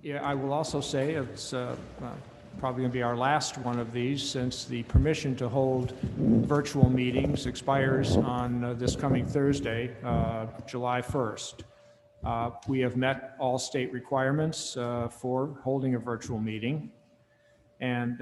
Yeah, I will also say it's probably going to be our last one of these, since the permission to hold virtual meetings expires on this coming Thursday, July 1st. We have met all state requirements for holding a virtual meeting. And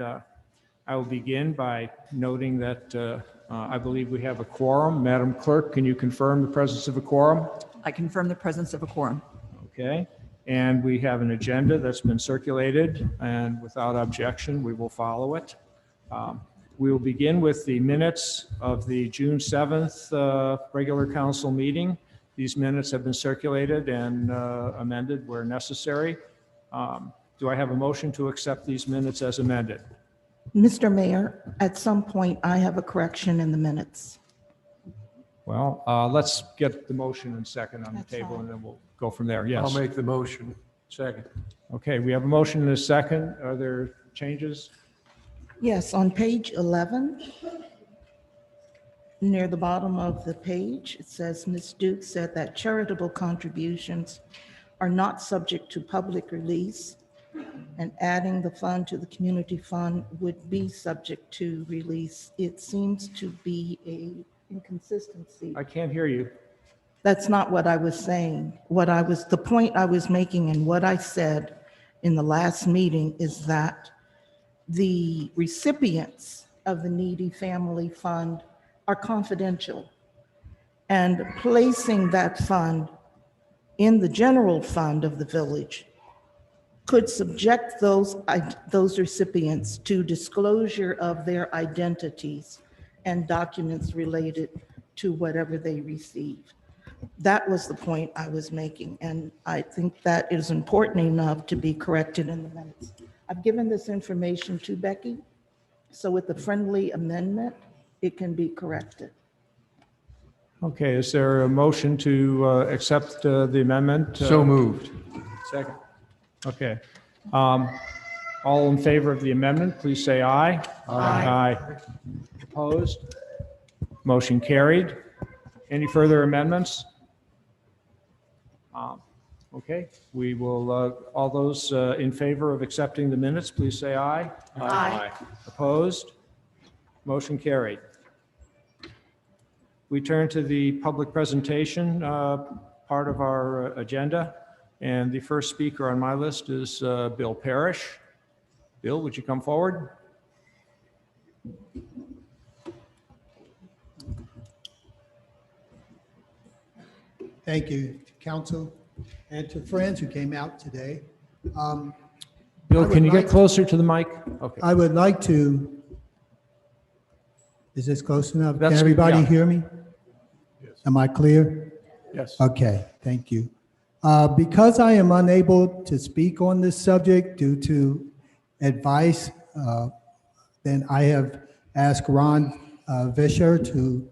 I will begin by noting that I believe we have a quorum. Madam Clerk, can you confirm the presence of a quorum? I confirm the presence of a quorum. Okay. And we have an agenda that's been circulated, and without objection, we will follow it. We will begin with the minutes of the June 7th regular council meeting. These minutes have been circulated and amended where necessary. Do I have a motion to accept these minutes as amended? Mr. Mayor, at some point, I have a correction in the minutes. Well, let's get the motion and second on the That's table, fine. and then we'll go from there. Yes. I'll make the motion. Second. Okay, we have a motion and a second. Are there changes? Yes, on page 11, near the bottom of the page, it says, Ms. Duke said that charitable contributions are not subject to public release, and adding the fund to the community fund would be subject to release. It seems to be a inconsistency. I can't hear you. That's not what I was saying. The point I was making and what I said in the last meeting is that the recipients of the Needy Family Fund are confidential, and placing that fund in the general fund of the village could subject those recipients to disclosure of their identities and documents related to whatever they receive. That was the point I was making, and I think that is important enough to be corrected in the minutes. I've given this information to Becky, so with the friendly amendment, it can be corrected. Okay, is there a motion to accept the amendment? So moved. Second. Okay. All in favor of the amendment, please say aye. Aye. Opposed? Motion carried. Any further amendments? Okay, we will, all those in favor of accepting the minutes, please say aye. Aye. Opposed? Motion carried. We turn to the public presentation part of our agenda, and the first speaker on my list is Bill Parish. Bill, would you come forward? Thank you to council and to friends who came out today. Bill, can you get like- closer to the mic? Okay. I would like to, is this close enough? Can That's- everybody yeah. hear me? Am I clear? Yes. Okay, thank you. Because I am unable to speak on this subject due to advice, then I have asked Ron Vischer to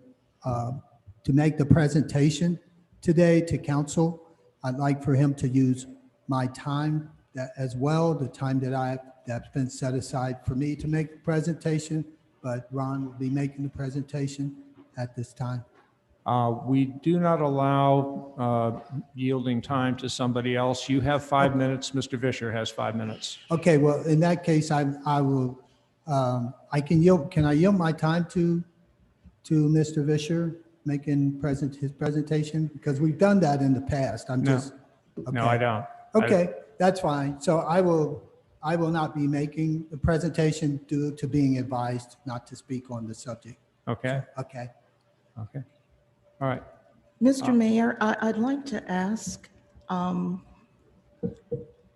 make the presentation today to council. I'd like for him to use my time as well, the time that's been set aside for me to make the presentation, but Ron will be making the presentation at this time. We do not allow yielding time to somebody else. You have 5 minutes. Mr. Vischer has 5 minutes. Okay, well, in that case, I will, can I yield my time to Mr. Vischer making his presentation? Because we've done that in the past. I'm No. just. No, I don't. Okay, that's fine. So I will not be making the presentation due to being advised not to speak on the subject. Okay, Okay. okay. All right. Mr. Mayor, I'd like to ask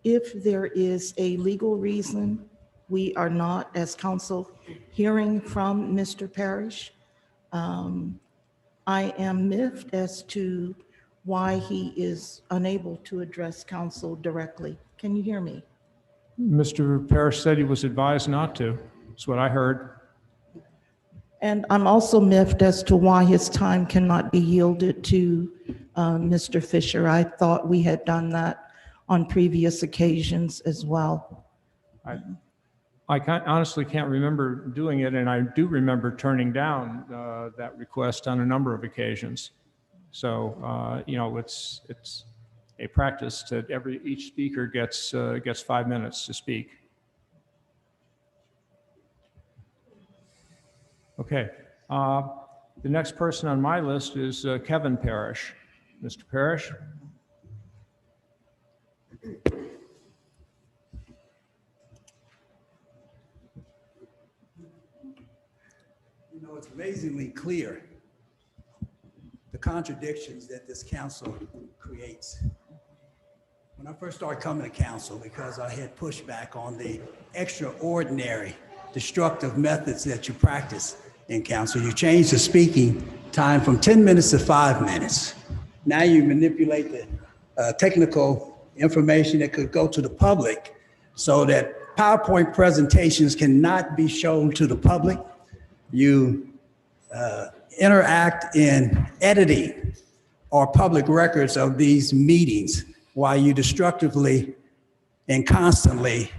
if there is a legal reason we are not, as council, hearing from Mr. Parish. I am miffed as to why he is unable to address council directly. Can you hear me? Mr. Parish said he was advised not to. That's what I heard. And I'm also miffed as to why his time cannot be yielded to Mr. Fisher. I thought we had done that on previous occasions as well. I honestly can't remember doing it, and I do remember turning down that request on a number of occasions. So, you know, a practice that each speaker gets 5 minutes to speak. Okay. The next person on my list is Kevin Parish. Mr. Parish? You know, it's amazingly clear the contradictions that this council creates. When I first started coming to council, because I had pushback on the extraordinary destructive methods that you practice in council, you changed the speaking time from 10 minutes to 5 minutes. Now you manipulate the technical information that could go to the public so that PowerPoint presentations cannot be shown to the public. You interact in editing or public records of these meetings while you destructively and constantly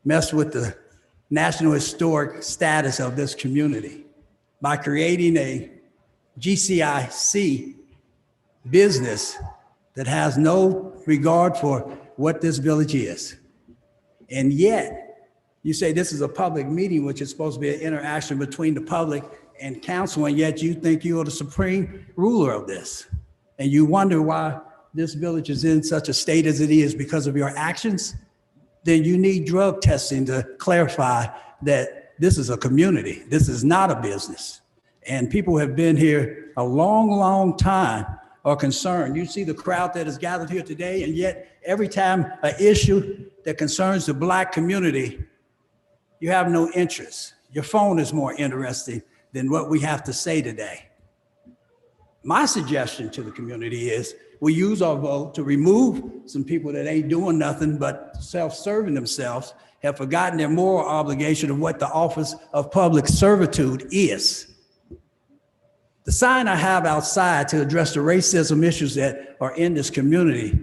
mess with the national historic status of this community by creating a GCIC business that has no regard for what this village is. And yet, you say this is a public meeting, which is supposed to be an interaction between the public and council, and yet you think you are the supreme ruler of this. And you wonder why this village is in such a state as it is because of your actions. Then you need drug testing to clarify that this is a community. This is not a business. And people have been here a long, long time are concerned. You see the crowd that is gathered here today, and yet every time an issue that concerns the Black community, you have no interest. Your phone is more interesting than what we have to say today. My suggestion to the community is we use our vote to remove some people that ain't doing nothing but self-serving themselves, have forgotten their moral obligation of what the office of public servitude is. The sign I have outside to address the racism issues that are in this community,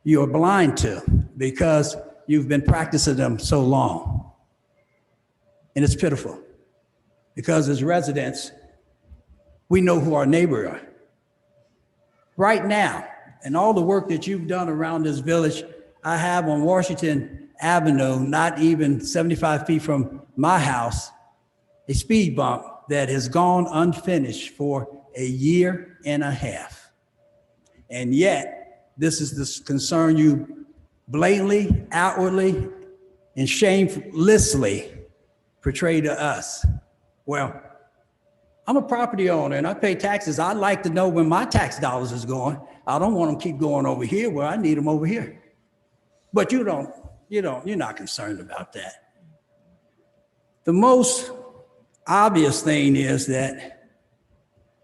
you are blind to because you've been practicing them so long. And it's pitiful because as residents, we know who our neighbors are. Right now, and all the work that you've done around this village, I have on Washington Avenue, not even 75 feet from my house, a speed bump that has gone unfinished for a year and a half. And yet, this is the concern you blatantly, outwardly, and shamelessly portray to us. Well, I'm a property owner and I pay taxes. I'd like to know where my tax dollars is going. I don't want them to keep going over here where I need them over here. But you're not concerned about that. The most obvious thing is that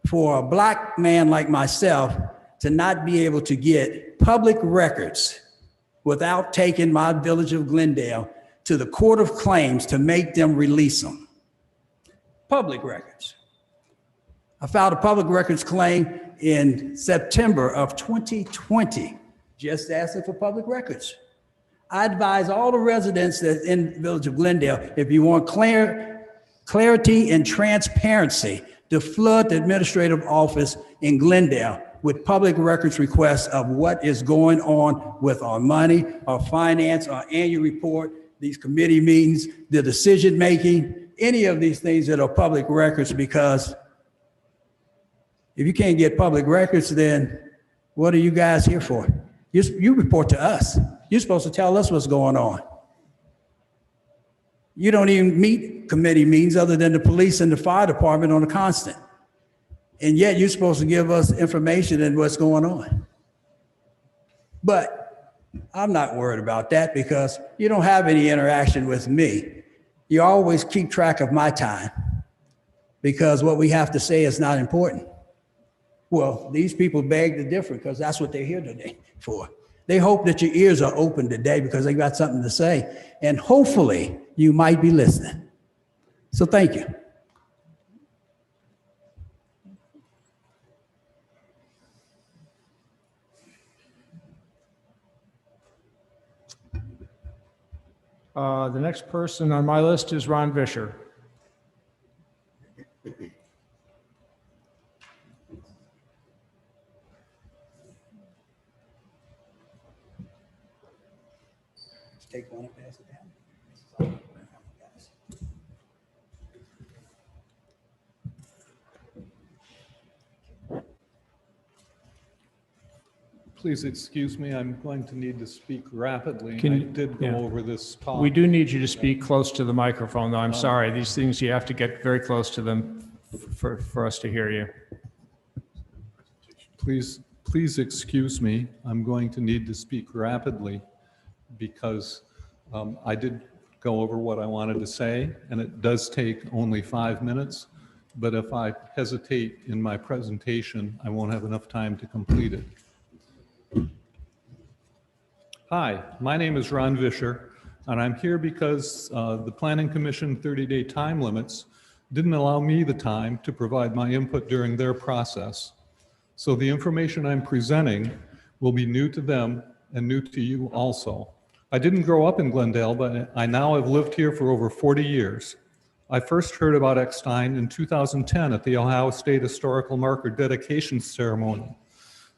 for a Black man like myself to not be able to get public records without taking my village of Glendale to the Court of Claims to make them release them. Public records. I filed a public records claim in September of 2020, just asking for public records. I advise all the residents that in the village of Glendale, if you want clarity and transparency, to flood the administrative office in Glendale with public records requests of what is going on with our money, our finance, our annual report, these committee meetings, the decision-making, any of these things that are public records, because if you can't get public records, then what are you guys here for? You report to us. You're supposed to tell us what's going on. You don't even meet committee meetings other than the police and the fire department on a constant. And yet you're supposed to give us information and what's going on. But I'm not worried about that because you don't have any interaction with me. You always keep track of my time because what we have to say is not important. Well, these people beg to differ because that's what they're here today for. They hope that your ears are open today because they got something to say, and hopefully you might be listening. So thank you. The next person on my list is Ron Vischer. Want to pass it down? Please excuse me, I'm going to need to speak rapidly. Can I you- did go yeah. over this talk. We do need you to speak close to the microphone, though. I'm sorry. These things, you have to get very close to them for us to hear you. Please excuse me, I'm going to need to speak rapidly because I did go over what I wanted to say, and it does take only 5 minutes. But if I hesitate in my presentation, I won't have enough time to complete it. Hi, my name is Ron Vischer, and I'm here because the Planning Commission 30-day time limits didn't allow me the time to provide my input during their process. So the information I'm presenting will be new to them and new to you also. I didn't grow up in Glendale, but I now have lived here for over 40 years. I first heard about Eckstein in 2010 at the Ohio State Historical Marker dedication ceremony.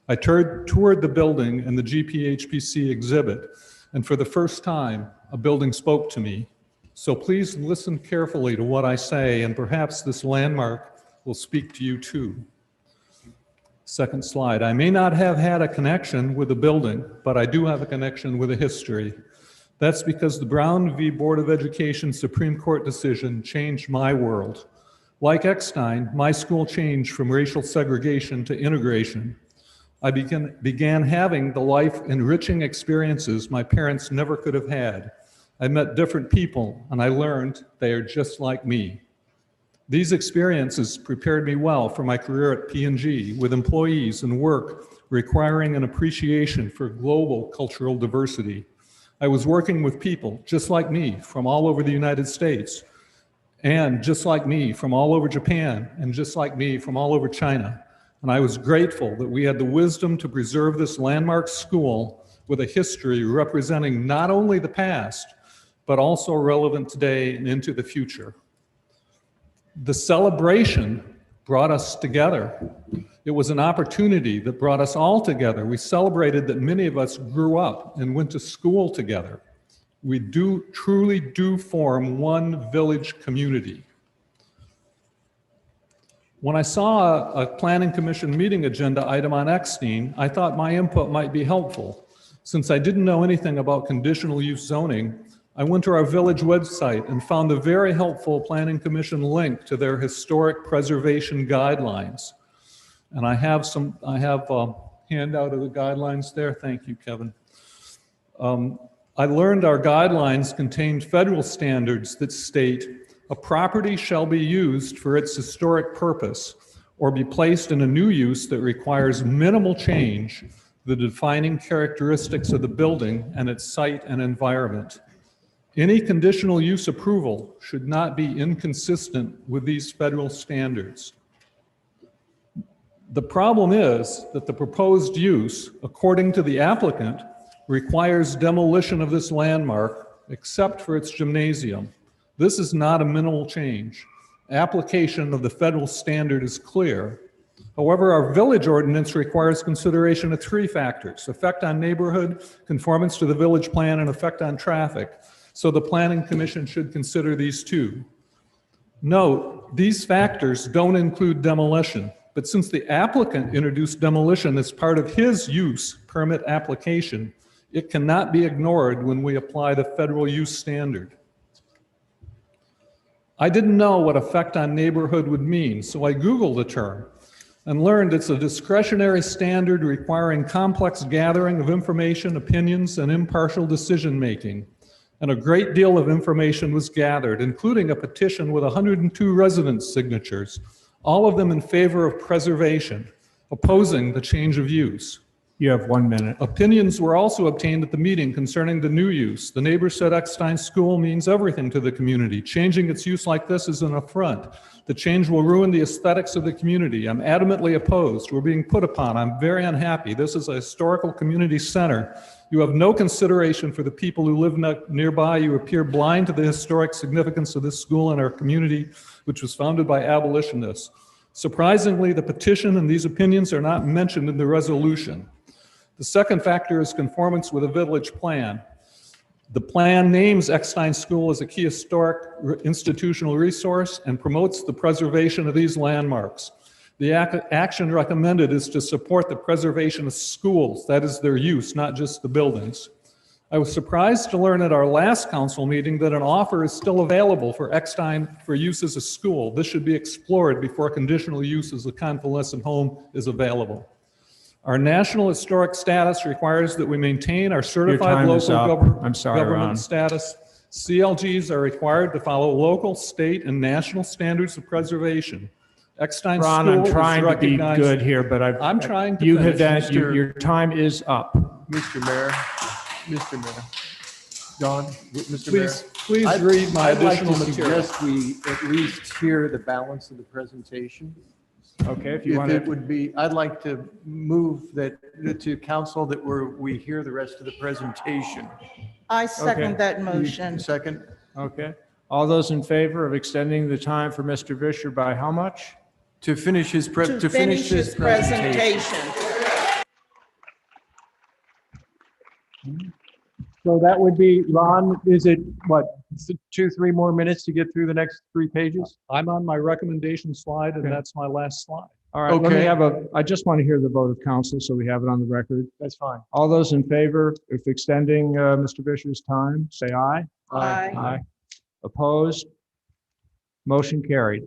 I toured the building and the GPHPC exhibit, and for the first time, a building spoke to me. So please listen carefully to what I say, and perhaps this landmark will speak to you too. Second slide. I may not have had a connection with the building, but I do have a connection with the history. That's because the Brown v. Board of Education Supreme Court decision changed my world. Like Eckstein, my school changed from racial segregation to integration. I began having the life-enriching experiences my parents never could have had. I met different people, and I learned they are just like me. These experiences prepared me well for my career at P&G with employees and work requiring an appreciation for global cultural diversity. I was working with people just like me from all over the United States, and just like me from all over Japan, and just like me from all over China. And I was grateful that we had the wisdom to preserve this landmark school with a history representing not only the past, but also relevant today and into the future. The celebration brought us together. It was an opportunity that brought us all together. We celebrated that many of us grew up and went to school together. We truly do form one village community. When I saw a Planning Commission meeting agenda item on Eckstein, I thought my input might be helpful. Since I didn't know anything about conditional use zoning, I went to our village website and found a very helpful Planning Commission link to their historic preservation guidelines. And I have a handout of the guidelines there. Thank you, Kevin. I learned our guidelines contained federal standards that state a property shall be used for its historic purpose or be placed in a new use that requires minimal change, the defining characteristics of the building and its site and environment. Any conditional use approval should not be inconsistent with these federal standards. The problem is that the proposed use, according to the applicant, requires demolition of this landmark except for its gymnasium. This is not a minimal change. Application of the federal standard is clear. However, our village ordinance requires consideration of 3 factors: effect on neighborhood, conformance to the village plan, and effect on traffic. So the Planning Commission should consider these 2. Note, these factors don't include demolition, but since the applicant introduced demolition as part of his use permit application, it cannot be ignored when we apply the federal use standard. I didn't know what effect on neighborhood would mean, so I Googled the term and learned it's a discretionary standard requiring complex gathering of information, opinions, and impartial decision-making. And a great deal of information was gathered, including a petition with 102 residents' signatures, all of them in favor of preservation, opposing the change of use. You have 1 minute. Opinions were also obtained at the meeting concerning the new use. The neighbors said Eckstein School means everything to the community. Changing its use like this is an affront. The change will ruin the aesthetics of the community. I'm adamantly opposed. We're being put upon. I'm very unhappy. This is a historical community center. You have no consideration for the people who live nearby. You appear blind to the historic significance of this school in our community, which was founded by abolitionists. Surprisingly, the petition and these opinions are not mentioned in the resolution. The second factor is conformance with a village plan. The plan names Eckstein School as a key historic institutional resource and promotes the preservation of these landmarks. The action recommended is to support the preservation of schools, that is their use, not just the buildings. I was surprised to learn at our last council meeting that an offer is still available for Eckstein for use as a school. This should be explored before conditional use as a convalescent home is available. Our national historic status requires that we maintain our certified local government status. CLGs are required to follow local, state, and national standards of preservation. Eckstein Ron, School I'm trying is to be recognized. good here, but I'm trying to you have finish, that, your time is up. Mr. Mayor, Don, Mr. Mayor. Please read my additional I'd like to material. suggest we at least hear the balance of the presentation. Okay, if you If want it to, would be, I'd like to move that to council that we hear the rest of the presentation. I second Okay. that motion. Second, okay. All those in favor of extending the time for Mr. Vischer by how much? to finish his To finish his presentation. So that would be, Ron, is it, what, 2-3 more minutes to get through the next 3 pages? I'm on my recommendation slide, and Okay. that's my last slide. All right, let me Okay. I just want to hear the vote of council so we have it on the record. That's fine. All those in favor of extending Mr. Vischer's time, say aye. Aye. Opposed? Motion carried.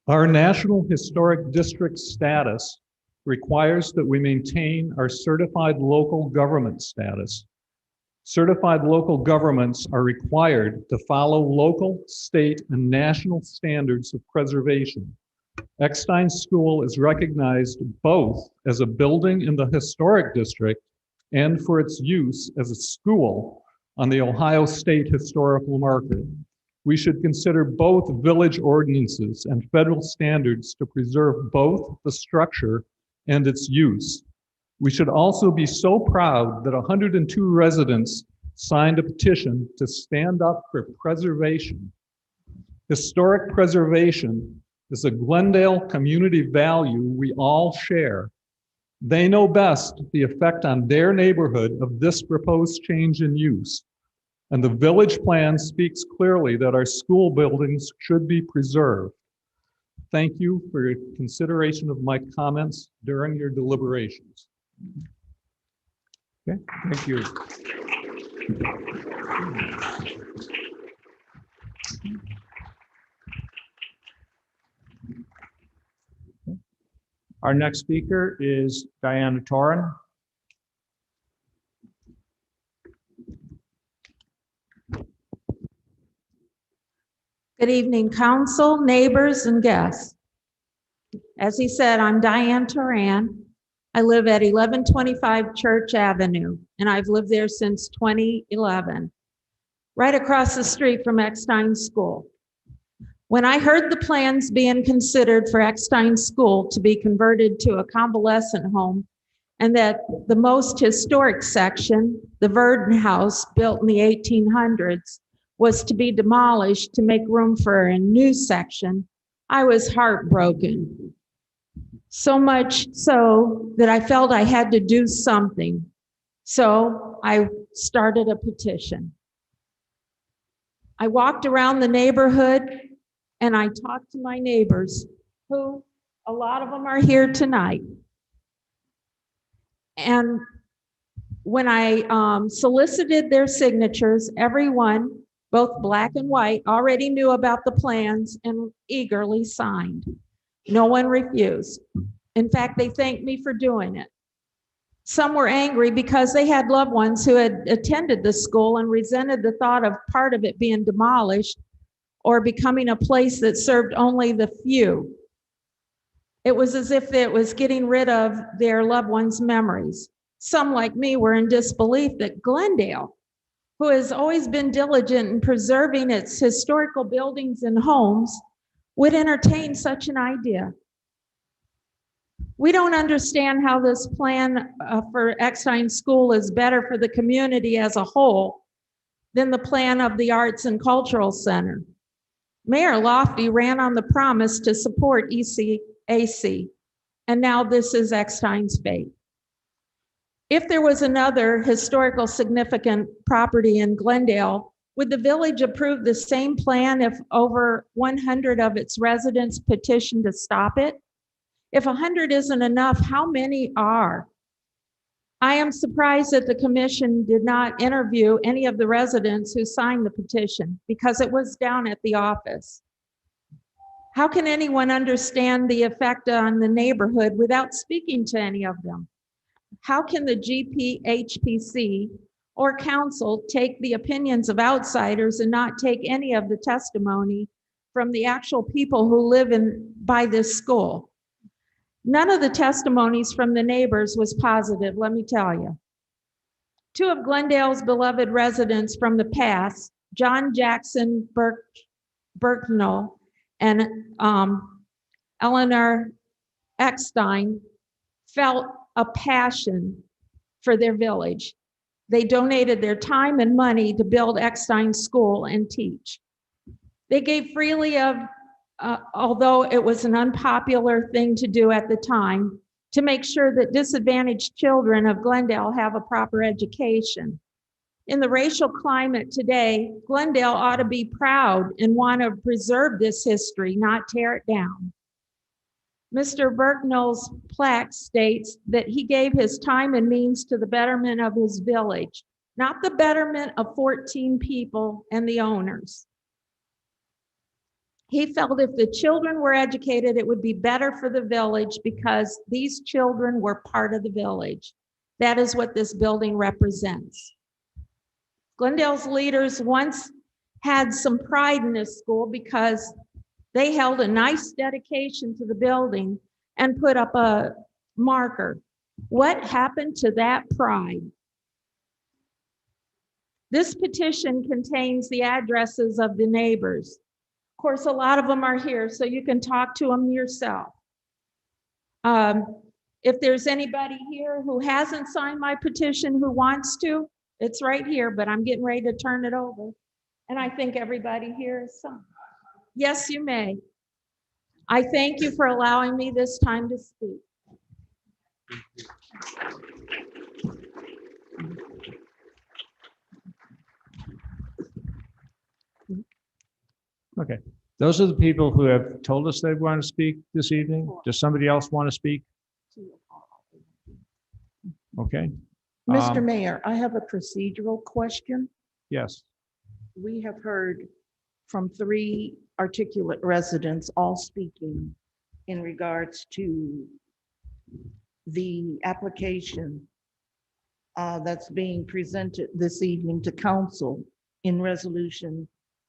Our National Historic District status requires that we maintain our certified local government status. Certified local governments are required to follow local, state, and national standards of preservation. Eckstein School is recognized both as a building in the historic district and for its use as a school on the Ohio State Historical Marker. We should consider both village ordinances and federal standards to preserve both the structure and its use. We should also be so proud that 102 residents signed a petition to stand up for preservation. Historic preservation is a Glendale community value we all share. They know best the effect on their neighborhood of this proposed change in use. And the village plan speaks clearly that our school buildings should be preserved. Thank you for your consideration of my comments during your deliberations. Okay, thank you. Our next speaker is Diana Toran. Good evening, council, neighbors, and guests. As he said, I'm Diane Toran. I live at 1125 Church Avenue, and I've lived there since 2011, right across the street from Eckstein School. When I heard the plans being considered for Eckstein School to be converted to a convalescent home, and that the most historic section, the Verdon House, built in the 1800s, was to be demolished to make room for a new section, I was heartbroken. So much so that I felt I had to do something. So I started a petition. I walked around the neighborhood and I talked to my neighbors, who a lot of them are here tonight. And when I solicited their signatures, everyone, both black and white, already knew about the plans and eagerly signed. No one refused. In fact, they thanked me for doing it. Some were angry because they had loved ones who had attended the school and resented the thought of part of it being demolished or becoming a place that served only the few. It was as if it was getting rid of their loved ones' memories. Some, like me, were in disbelief that Glendale, who has always been diligent in preserving its historical buildings and homes, would entertain such an idea. We don't understand how this plan for Eckstein School is better for the community as a whole than the plan of the Arts and Cultural Center. Mayor Lofty ran on the promise to support ICRC, and now this is Eckstein's fate. If there was another historical significant property in Glendale, would the village approve the same plan if over 100 of its residents petitioned to stop it? If 100 isn't enough, how many are? I am surprised that the commission did not interview any of the residents who signed the petition because it was down at the office. How can anyone understand the effect on the neighborhood without speaking to any of them? How can the GPHPC or council take the opinions of outsiders and not take any of the testimony from the actual people who live by this school? None of the testimonies from the neighbors was positive, let me tell you. Two of Glendale's beloved residents from the past, John Jackson Berknell and Eleanor Eckstein, felt a passion for their village. They donated their time and money to build Eckstein School and teach. They gave freely of, although it was an unpopular thing to do at the time, to make sure that disadvantaged children of Glendale have a proper education. In the racial climate today, Glendale ought to be proud and want to preserve this history, not tear it down. Mr. Berknell's plaque states that he gave his time and means to the betterment of his village, not the betterment of 14 people and the owners. He felt if the children were educated, it would be better for the village because these children were part of the village. That is what this building represents. Glendale's leaders once had some pride in this school because they held a nice dedication to the building and put up a marker. What happened to that pride? This petition contains the addresses of the neighbors. Of course, a lot of them are here, so you can talk to them yourself. If there's anybody here who hasn't signed my petition who wants to, it's right here, but I'm getting ready to turn it over. And I think everybody here is signed. Yes, you may. I thank you for allowing me this time to speak. Okay. Those are the people who have told us they want to speak this evening. Does somebody else want to speak? Okay. Mr. Mayor, I have a procedural question. Yes. We have heard from 3 articulate residents all speaking in regards to the application that's being presented this evening to council in resolution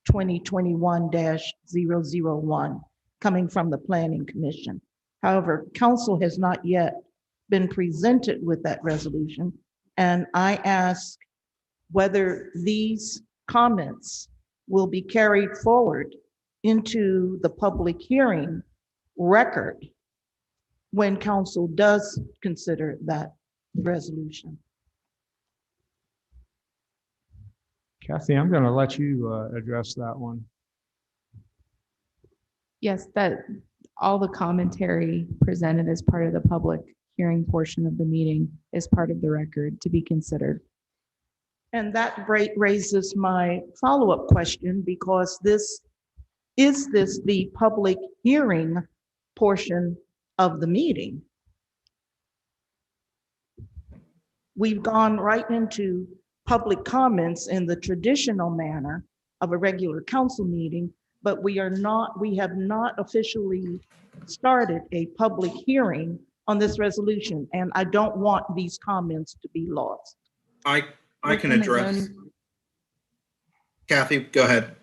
2021-001 coming from the Planning Commission. However, council has not yet been presented with that resolution, and I ask whether these comments will be carried forward into the public hearing record when council does consider that resolution. Kathy, I'm going to let you address that one. Yes, that all the commentary presented as part of the public hearing portion of the meeting is part of the record to be considered. And that raises my follow-up question, because is this the public hearing portion of the meeting? We've gone right into public comments in the traditional manner of a regular council meeting, but we have not officially started a public hearing on this resolution, and I don't want these comments to be lost. I can address. Kathy, go ahead.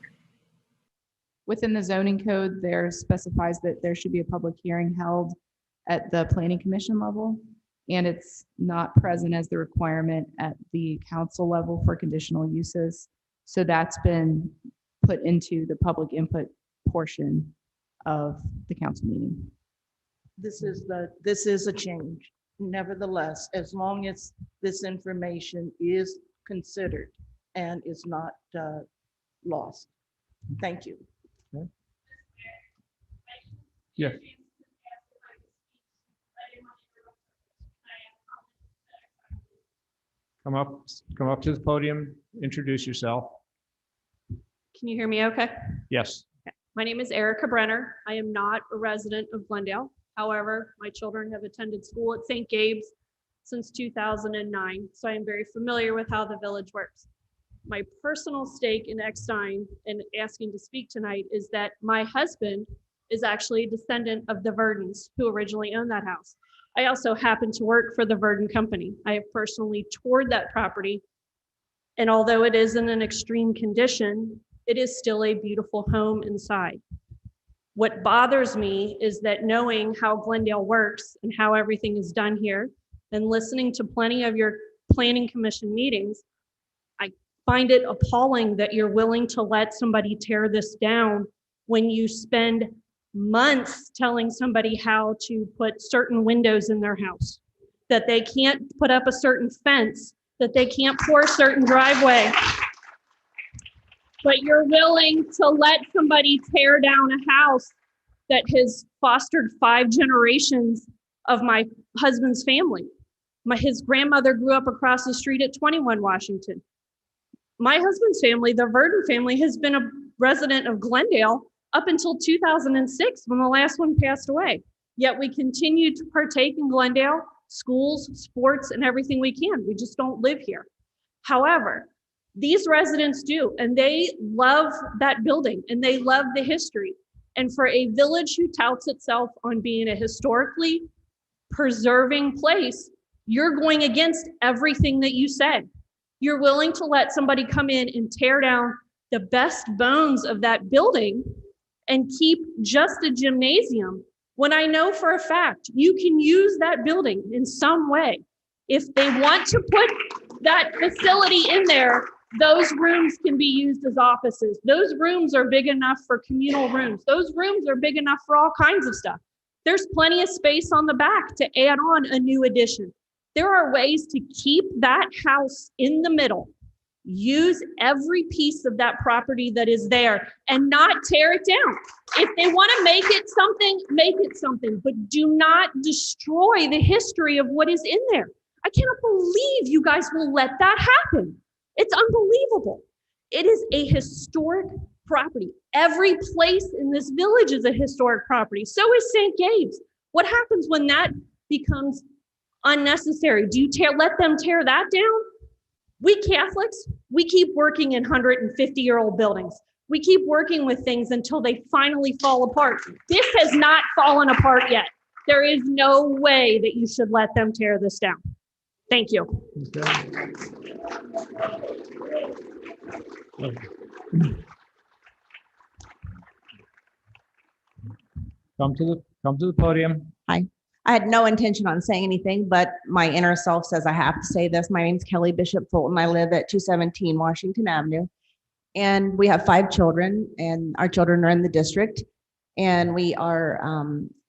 Within the zoning code, there specifies that there should be a public hearing held at the Planning Commission level, and it's not present as the requirement at the council level for conditional uses. So that's been put into the public input portion of the council meeting. This is a change. Nevertheless, as long as this information is considered and is not lost. Thank you. Okay. Yeah. come up to the podium, introduce yourself. Can you hear me okay? Yes. My name is Erica Brenner. I am not a resident of Glendale. However, my children have attended school at St. Gabe's since 2009, so I am very familiar with how the village works. My personal stake in Eckstein and asking to speak tonight is that my husband is actually a descendant of the Verdens who originally owned that house. I also happen to work for the Verden Company. I have personally toured that property, and although it is in an extreme condition, it is still a beautiful home inside. What bothers me is that knowing how Glendale works and how everything is done here, and listening to plenty of your planning commission meetings, I find it appalling that you're willing to let somebody tear this down when you spend months telling somebody how to put certain windows in their house, that they can't put up a certain fence, that they can't pour a certain driveway. But you're willing to let somebody tear down a house that has fostered 5 generations of my husband's family. His grandmother grew up across the street at 21 Washington. My husband's family, the Verden family, has been a resident of Glendale up until 2006 when the last one passed away. Yet we continue to partake in Glendale, schools, sports, and everything we can. We just don't live here. However, these residents do, and they love that building and they love the history. And for a village who touts itself on being a historically preserving place, you're going against everything that you said. You're willing to let somebody come in and tear down the best bones of that building and keep just a gymnasium, when I know for a fact you can use that building in some way. If they want to put that facility in there, those rooms can be used as offices. Those rooms are big enough for communal rooms. Those rooms are big enough for all kinds of stuff. There's plenty of space on the back to add on a new addition. There are ways to keep that house in the middle, use every piece of that property that is there and not tear it down. If they want to make it something, but do not destroy the history of what is in there. I cannot believe you guys will let that happen. It's unbelievable. It is a historic property. Every place in this village is a historic property. So is St. Gabe's. What happens when that becomes unnecessary? Do you let them tear that down? We Catholics, we keep working in 150-year-old buildings. We keep working with things until they finally fall apart. This has not fallen apart yet. There is no way that you should let them tear this down. Thank you. Come to the podium. Hi. I had no intention on saying anything, but my inner self says I have to say this. My name's Kelly Bishop Fulton. I live at 217 Washington Avenue. And we have 5 children, and our children are in the district. And we are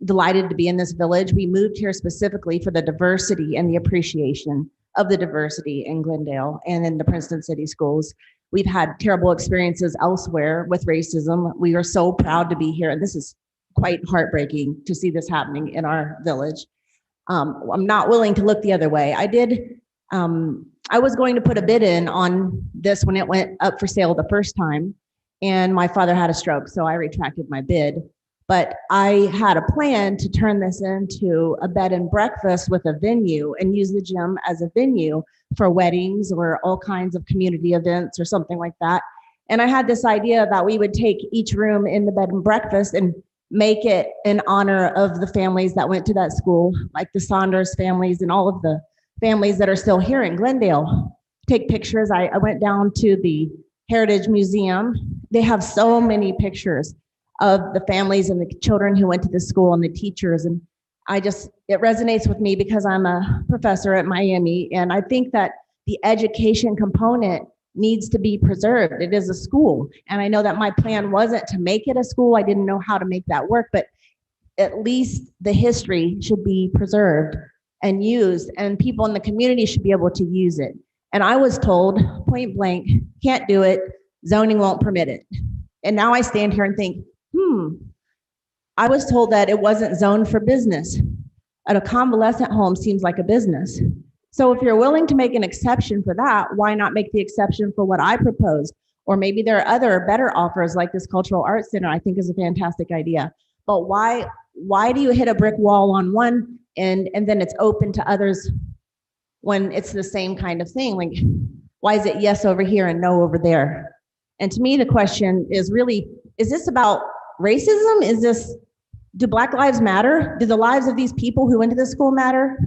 delighted to be in this village. We moved here specifically for the diversity and the appreciation of the diversity in Glendale and in the Princeton City Schools. We've had terrible experiences elsewhere with racism. We are so proud to be here, and this is quite heartbreaking to see this happening in our village. I'm not willing to look the other way. I was going to put a bid in on this when it went up for sale the first time, and my father had a stroke, so I retracted my bid. But I had a plan to turn this into a bed and breakfast with a venue and use the gym as a venue for weddings or all kinds of community events or something like that. And I had this idea that we would take each room in the bed and breakfast and make it in honor of the families that went to that school, like the Saunders families and all of the families that are still here in Glendale. Take pictures. I went down to the Heritage Museum. They have so many pictures of the families and the children who went to the school and the teachers. And it resonates with me because I'm a professor at Miami. And I think that the education component needs to be preserved. It is a school. And I know that my plan wasn't to make it a school. I didn't know how to make that work, but at least the history should be preserved and used, and people in the community should be able to use it. And I was told point blank, can't do it, zoning won't permit it. And now I stand here and think, I was told that it wasn't zoned for business. A convalescent home seems like a business. So if you're willing to make an exception for that, why not make the exception for what I proposed? Or maybe there are other better offers like this cultural arts center, I think is a fantastic idea. But why do you hit a brick wall on one and then it's open to others when it's the same kind of thing? Like, why is it yes over here and no over there? And to me, the question is really, is this about racism? Do Black lives matter? Do the lives of these people who went to this school matter?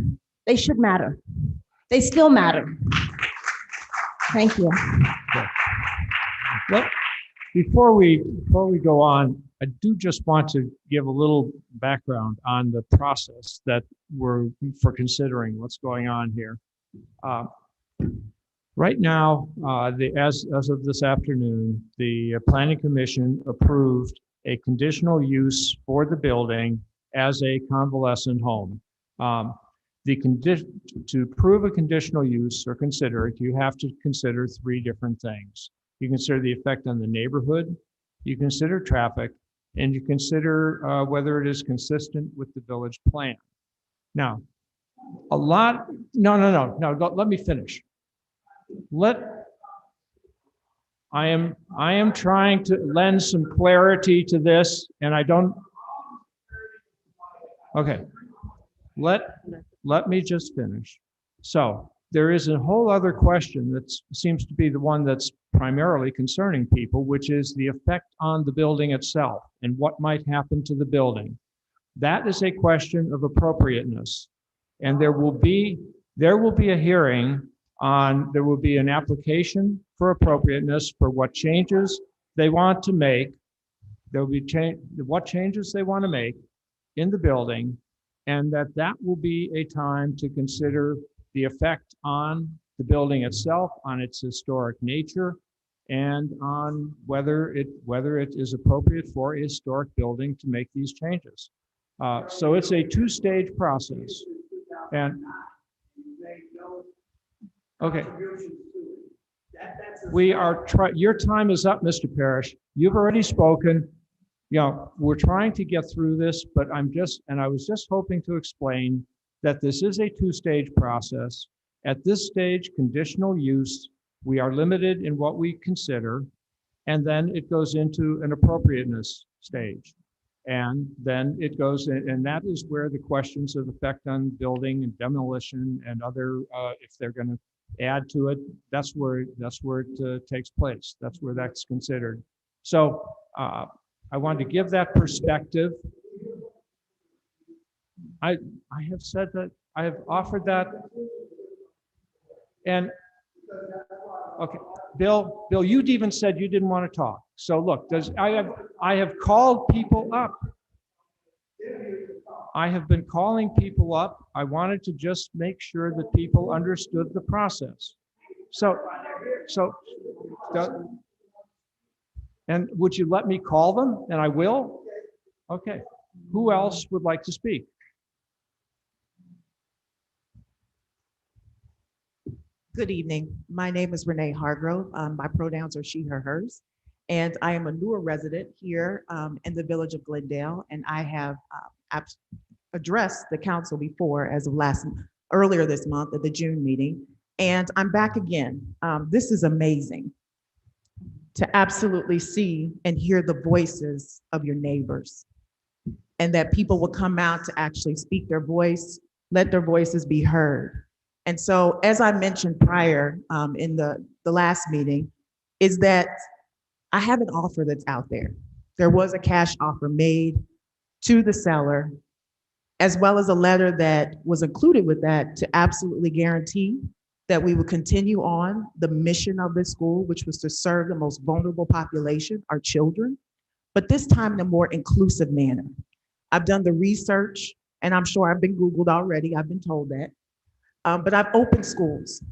They should matter. They still matter. Thank you. Well, before we go on, I do just want to give a little background on the process that we're for considering what's going on here. Right now, as of this afternoon, the Planning Commission approved a conditional use for the building as a convalescent home. To prove a conditional use or consider it, you have to consider three different things. You consider the effect on the neighborhood, you consider traffic, and you consider whether it is consistent with the village plan. Now, let me finish. I am trying to lend some clarity to this, and I don't. Okay, let me just finish. So there is a whole other question that seems to be the one that's primarily concerning people, which is the effect on the building itself and what might happen to the building. That is a question of appropriateness, and there will be a hearing on. There will be an application for appropriateness for what changes they want to make. There will be what changes they want to make in the building, and that will be a time to consider the effect on the building itself, on its historic nature, and on whether it is appropriate for a historic building to make these changes. So it's a two-stage process. And okay, your time is up, Mr. Parish. You've already spoken. We're trying to get through this, but I was just hoping to explain that this is a two-stage process. At this stage, conditional use, we are limited in what we consider, and then it goes into an appropriateness stage. And then it goes in, and that is where the questions of effect on building and demolition and other, if they're going to add to it, that's where it takes place. That's where that's considered. So I wanted to give that perspective. I have said that, I have offered that. And okay, Bill, you'd even said you didn't want to talk. So look, I have called people up. I have been calling people up. I wanted to just make sure that people understood the process. And would you let me call them? And I will? Okay. Who else would like to speak? Good evening. My name is Renee Hargrove. My pronouns are she, her, hers. And I am a newer resident here in the village of Glendale. And I have addressed the council before as of earlier this month at the June meeting. And I'm back again. This is amazing to absolutely see and hear the voices of your neighbors, and that people will come out to actually speak their voice, let their voices be heard. And so, as I mentioned prior in the last meeting, is that I have an offer that's out there. There was a cash offer made to the seller, as well as a letter that was included with that to absolutely guarantee that we would continue on the mission of this school, which was to serve the most vulnerable population, our children, but this time in a more inclusive manner. I've done the research, and I'm sure I've been Googled already. I've been told that. But I've opened schools.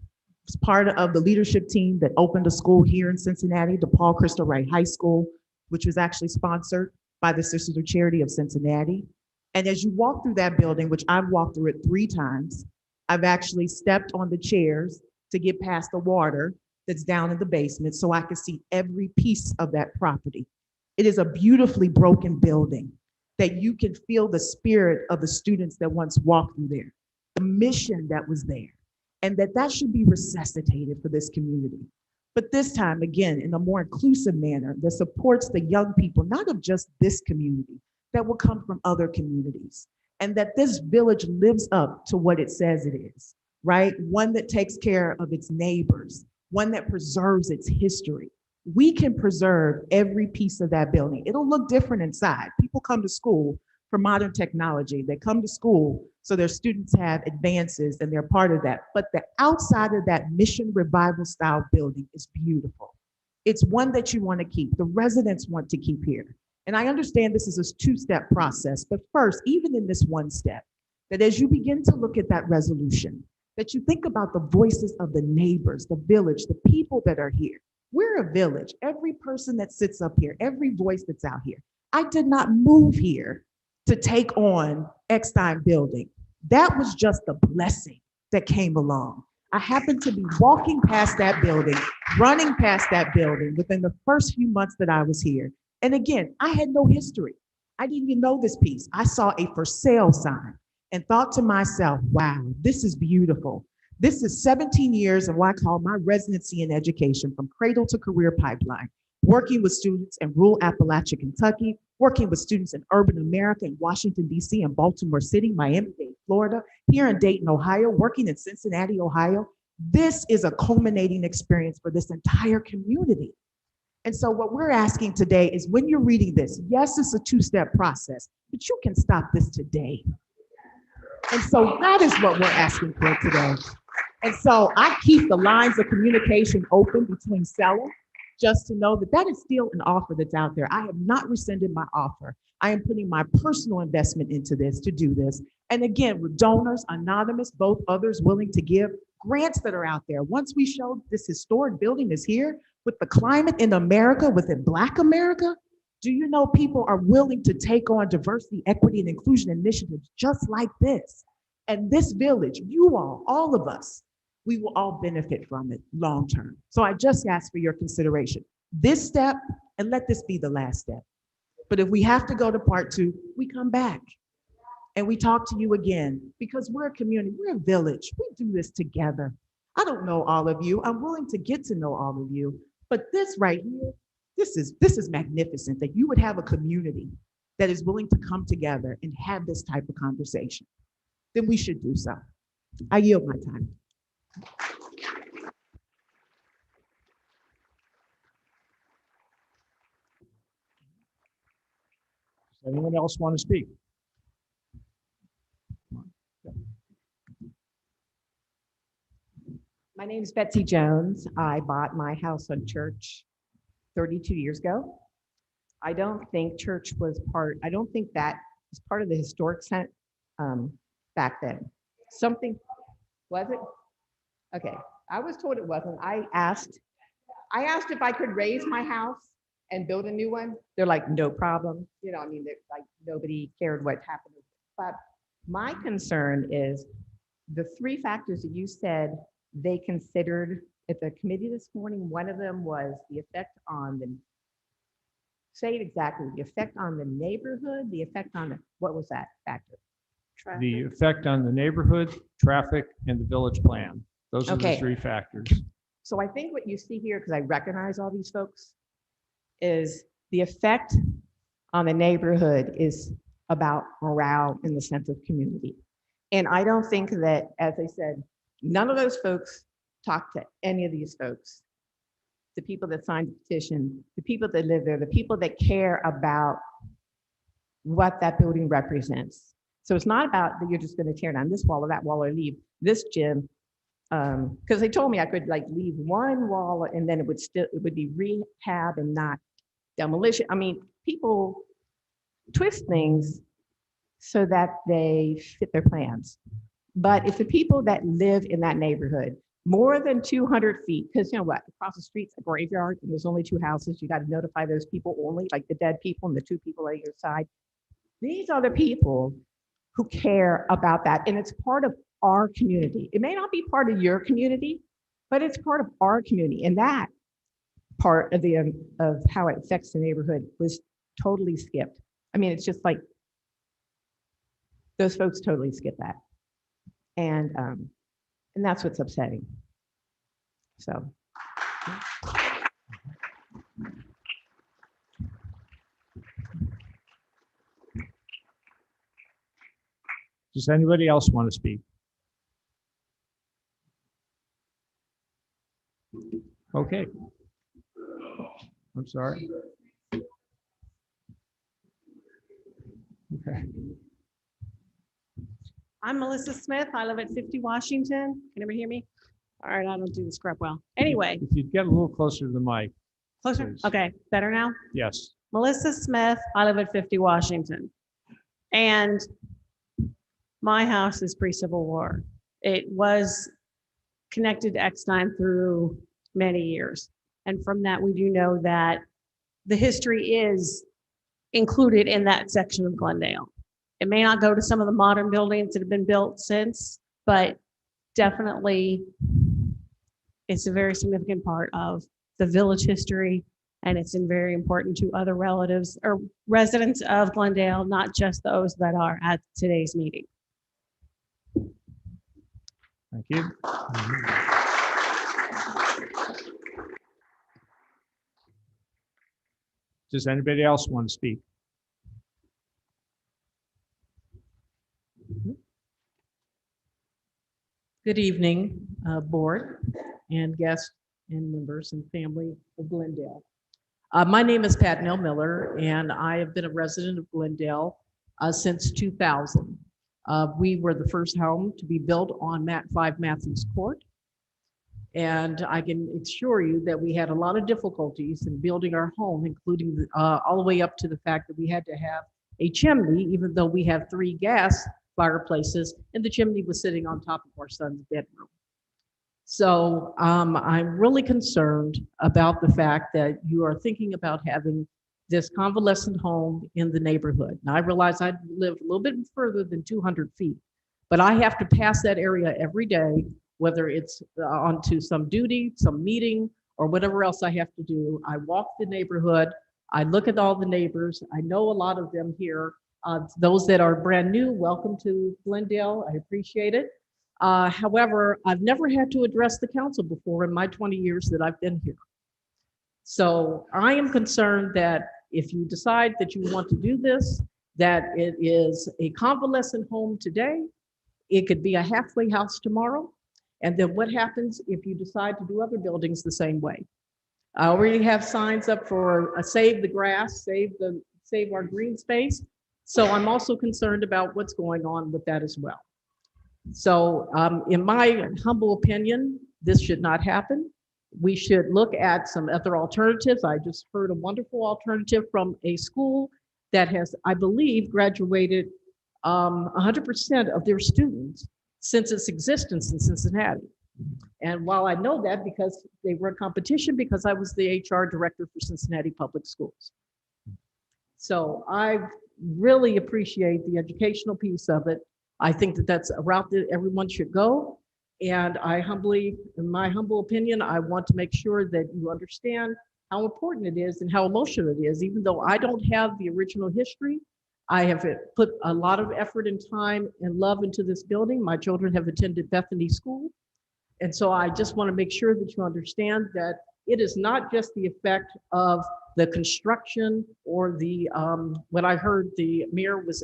It's part of the leadership team that opened a school here in Cincinnati, DePaul Crystal Wright High School, which was actually sponsored by the Sisters of Charity of Cincinnati. And as you walk through that building, which I've walked through it 3 times, I've actually stepped on the chairs to get past the water that's down in the basement so I could see every piece of that property. It is a beautifully broken building that you can feel the spirit of the students that once walked through there, the mission that was there. and that should be resuscitated for this community. But this time, again, in a more inclusive manner that supports the young people, not of just this community, that will come from other communities, and that this village lives up to what it says it is, right? One that takes care of its neighbors, one that preserves its history. We can preserve every piece of that building. It'll look different inside. People come to school for modern technology. They come to school so their students have advances and they're part of that. But the outside of that mission revival style building is beautiful. It's one that you want to keep. The residents want to keep here. And I understand this is a two-step process, but first, even in this one step, that as you begin to look at that resolution, that you think about the voices of the neighbors, the village, the people that are here. We're a village. Every person that sits up here, every voice that's out here. I did not move here to take on Eckstein building. That was just a blessing that came along. I happened to be walking past that building, running past that building within the first few months that I was here. And again, I had no history. I didn't even know this piece. I saw a for sale sign and thought to myself, wow, this is beautiful. This is 17 years of what I call my residency in education, from cradle to career pipeline, working with students in rural Appalachia, Kentucky, working with students in urban America, in Washington, D.C., and Baltimore City, Miami-Dade, Florida, here in Dayton, Ohio, working in Cincinnati, Ohio. This is a culminating experience for this entire community. And so what we're asking today is, when you're reading this, yes, it's a two-step process, but you can stop this today. And so that is what we're asking for today. And so I keep the lines of communication open between seller, just to know that that is still an offer that's out there. I have not rescinded my offer. I am putting my personal investment into this to do this. And again, with donors, anonymous, both others willing to give, grants that are out there. Once we show this historic building is here, with the climate in America, within Black America, do you know people are willing to take on diversity, equity, and inclusion initiatives just like this? And this village, you all of us, we will all benefit from it long term. So I just ask for your consideration. This step, and let this be the last step. But if we have to go to part two, we come back and we talk to you again, because we're a community, we're a village. We do this together. I don't know all of you. I'm willing to get to know all of you. But this right here, this is magnificent, that you would have a community that is willing to come together and have this type of conversation. Then we should do so. I yield my time. Does anyone else want to speak? My name is Betsy Jones. I bought my house on Church 32 years ago. I don't think Church was part, I don't think that was part of the historic center back then. Something, was it? Okay, I was told it wasn't. I asked if I could raise my house and build a new one. They're like, no problem. You know, I mean, like nobody cared what happened. But my concern is the three factors that you said they considered at the committee this morning. One of them was the effect on the, say it exactly, the effect on the neighborhood, the effect on the, what was that factor? Traffic. The effect on the neighborhood, traffic, and the village plan. Those are the Okay. three factors. So I think what you see here, because I recognize all these folks, is the effect on the neighborhood is about morale in the sense of community. And I don't think that, as I said, none of those folks talked to any of these folks, the people that signed the petition, the people that live there, the people that care about what that building represents. So it's not about that you're just going to tear down this wall or that wall or leave this gym, because they told me I could like leave one wall and then it would be rehab and not demolition. I mean, people twist things so that they fit their plans. But if the people that live in that neighborhood, more than 200 feet, because you know what, across the street's a graveyard and there's only 2 houses, you got to notify those people only, like the dead people and the 2 people on either side. These are the people who care about that. And it's part of our community. It may not be part of your community, but it's part of our community. And that part of of how it affects the neighborhood was totally skipped. I mean, it's just like, those folks totally skip that. And And that's what's upsetting. So. Does anybody else want to speak? Okay. I'm sorry. Okay. I'm Melissa Smith. I live at 50 Washington. Can everybody hear me? All right, I don't do this crap well. Anyway, If you'd get a little closer to the mic. closer. Please. Okay, better now? Yes. Melissa Smith. I live at 50 Washington. And my house is pre-Civil War. It was connected to Eckstein through many years. And from that, we do know that the history is included in that section of Glendale. It may not go to some of the modern buildings that have been built since, but definitely it's a very significant part of the village history, and it's very important to other relatives or residents of Glendale, not just those that are at today's meeting. Thank you. Does anybody else want to speak? Good evening, board and guests and members and family of Glendale. My name is Pat Nell Miller, and I have been a resident of Glendale since 2000. We were the first home to be built on 5 Matthews Court. And I can assure you that we had a lot of difficulties in building our home, including all the way up to the fact that we had to have a chimney, even though we have 3 gas fireplaces, and the chimney was sitting on top of our son's bedroom. So I'm really concerned about the fact that you are thinking about having this convalescent home in the neighborhood. Now I realize I live a little bit further than 200 feet, but I have to pass that area every day, whether it's onto some duty, some meeting, or whatever else I have to do. I walk the neighborhood, I look at all the neighbors, I know a lot of them here. Those that are brand new, welcome to Glendale, I appreciate it. However, I've never had to address the council before in my 20 years that I've been here. So I am concerned that if you decide that you want to do this, that it is a convalescent home today, it could be a halfway house tomorrow, and then what happens if you decide to do other buildings the same way? I already have signs up for save the grass, save our green space. So I'm also concerned about what's going on with that as well. So in my humble opinion, this should not happen. We should look at some other alternatives. I just heard a wonderful alternative from a school that has, I believe, graduated 100% of their students since its existence in Cincinnati. And while I know that because they were in competition, because I was the HR director for Cincinnati Public Schools. So I really appreciate the educational piece of it. I think that that's a route that everyone should go. And I humbly, in my humble opinion, I want to make sure that you understand how important it is and how emotional it is. Even though I don't have the original history, I have put a lot of effort and time and love into this building. My children have attended Bethany School. And so I just want to make sure that you understand that it is not just the effect of the construction or the, what I heard the mayor was,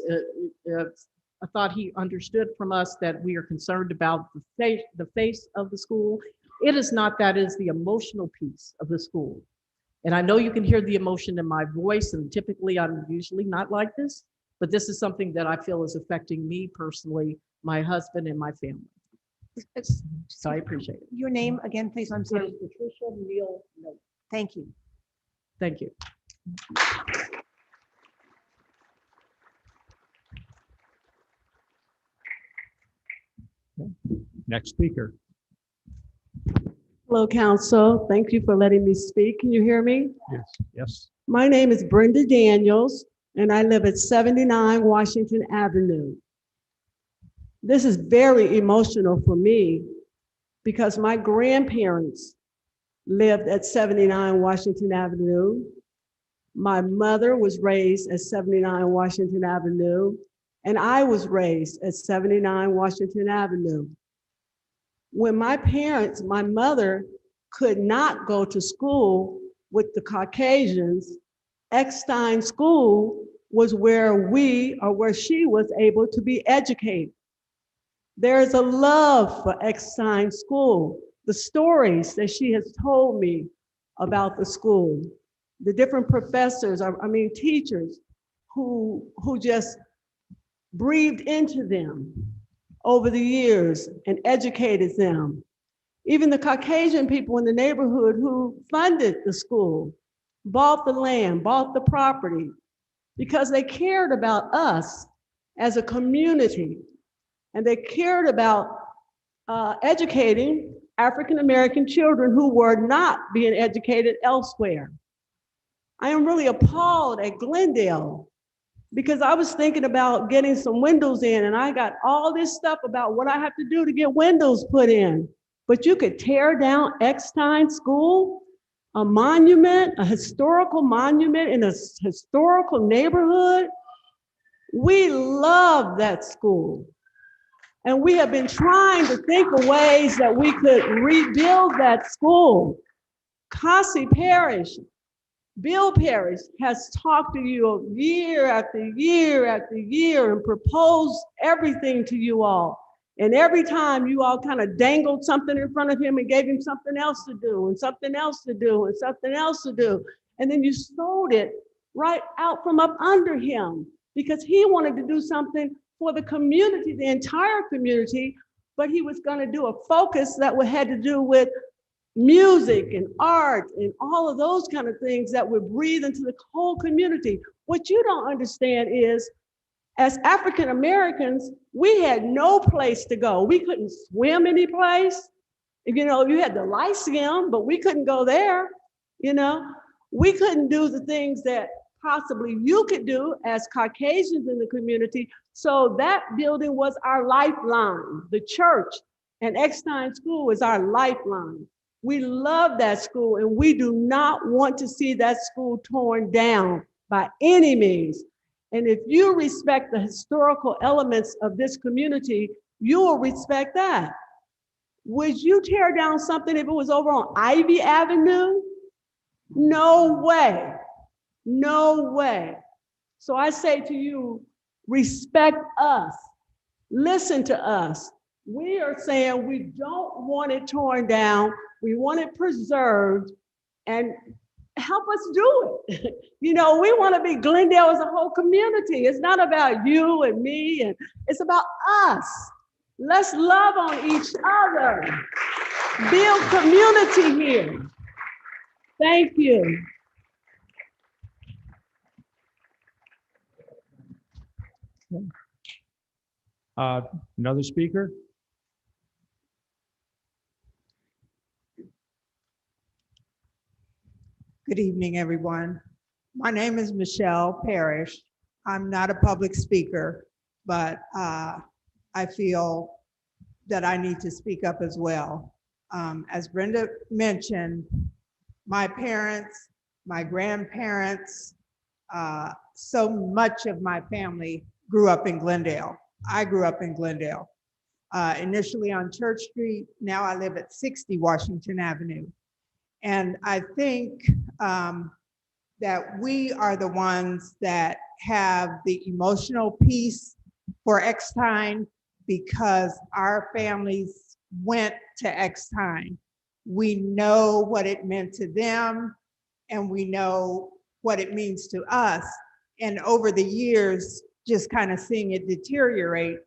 I thought he understood from us that we are concerned about the face of the school. It is not that, it is the emotional piece of the school. And I know you can hear the emotion in my voice, and typically I'm usually not like this, but this is something that I feel is affecting me personally, my husband, and my family. So I appreciate it. Your name again, please. I'm sorry. Patricia Neal. Thank you. Thank you. Next speaker. Hello, Council. Thank you for letting me speak. Can you hear me? Yes. Yes. My name is Brenda Daniels, and I live at 79 Washington Avenue. This is very emotional for me because my grandparents lived at 79 Washington Avenue. My mother was raised at 79 Washington Avenue, and I was raised at 79 Washington Avenue. when my parents, my mother could not go to school with the Caucasians, Eckstein School was where where she was able to be educated. There's a love for Eckstein School. The stories that she has told me about the school, the different professors, teachers who just breathed into them over the years and educated them. Even the Caucasian people in the neighborhood who funded the school, bought the land, bought the property, because they cared about us as a community. And they cared about educating African-American children who were not being educated elsewhere. I am really appalled at Glendale because I was thinking about getting some windows in, and I got all this stuff about what I have to do to get windows put in. But you could tear down Eckstein School, a monument, a historical monument in a historical neighborhood. We love that school. And we have been trying to think of ways that we could rebuild that school. Parish, Bill Parish has talked to you year after year after year and proposed everything to you all. And every time you all kind of dangled something in front of him and gave him something else to do and something else to do and something else to do. And then you sold it right out from up under him because he wanted to do something for the community, the entire community, but he was going to do a focus that had to do with music and art and all of those kind of things that would breathe into the whole community. What you don't understand is, as African Americans, we had no place to go. We couldn't swim any place. You know, you had the Lyceum, but we couldn't go there. You know, we couldn't do the things that possibly you could do as Caucasians in the community. So that building was our lifeline. The church and Eckstein School is our lifeline. We love that school, and we do not want to see that school torn down by any means. And if you respect the historical elements of this community, you will respect that. Would you tear down something if it was over on Ivy Avenue? No way. No way. So I say to you, respect us. Listen to us. We are saying we don't want it torn down. We want it preserved, and help us do it. You know, we want to be Glendale as a whole community. It's not about you and me, and it's about us. Let's love on each other. Build community here. Thank you. Another speaker? Good evening, everyone. My name is Michelle Parish. I'm not a public speaker, but I feel that I need to speak up as well. As Brenda mentioned, my parents, my grandparents, so much of my family grew up in Glendale. I grew up in Glendale. Initially on Church Street, now I live at 60 Washington Avenue. And I think that we are the ones that have the emotional piece for Eckstein because our families went to Eckstein. We know what it meant to them, and we know what it means to us. And over the years, just kind of seeing it deteriorate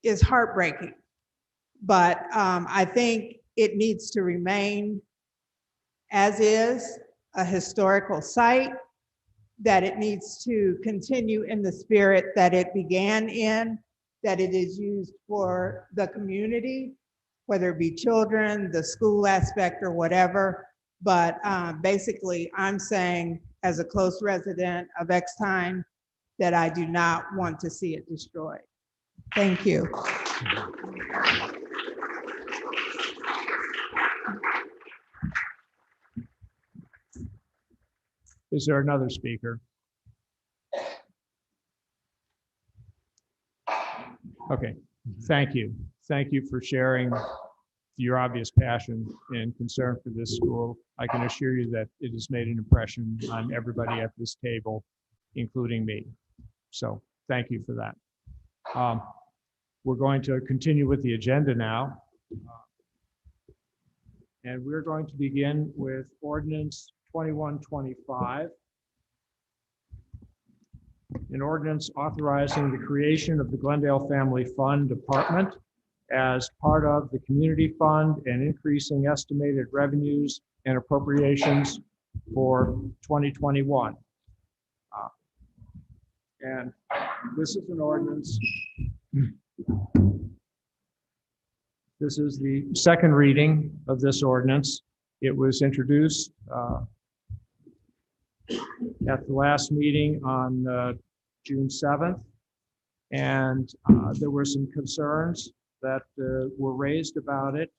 is heartbreaking. But I think it needs to remain as is, a historical site, that it needs to continue in the spirit that it began in, that it is used for the community, whether it be children, the school aspect or whatever. But basically, I'm saying as a close resident of Eckstein that I do not want to see it destroyed. Thank you. Is there another speaker? Okay, Thank you. Thank you for sharing your obvious passion and concern for this school. I can assure you that it has made an impression on everybody at this table, including me. So thank you for that. We're going to continue with the agenda now. And we're going to begin with ordinance 2125. An ordinance authorizing the creation of the Glendale Family Fund Department as part of the community fund and increasing estimated revenues and appropriations for 2021. And this is an ordinance. This is the second reading of this ordinance. It was introduced at the last meeting on June 7th. And there were some concerns that were raised about it,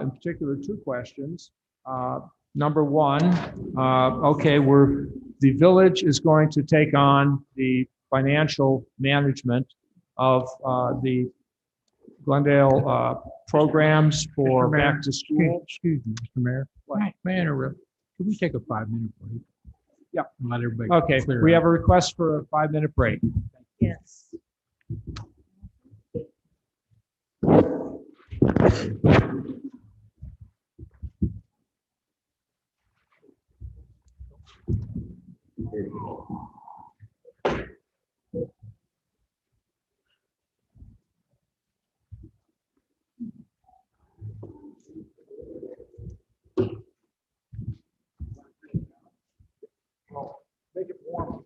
in particular, two questions. Number one, okay, the village is going to take on the financial management of the Glendale programs for back to school. Excuse me, Mr. Mayor. What? May I interrupt? Could we take a 5-minute break? Yeah. And let everybody Okay, clear we out? have a request for a 5-minute break. Yes. Make it warm.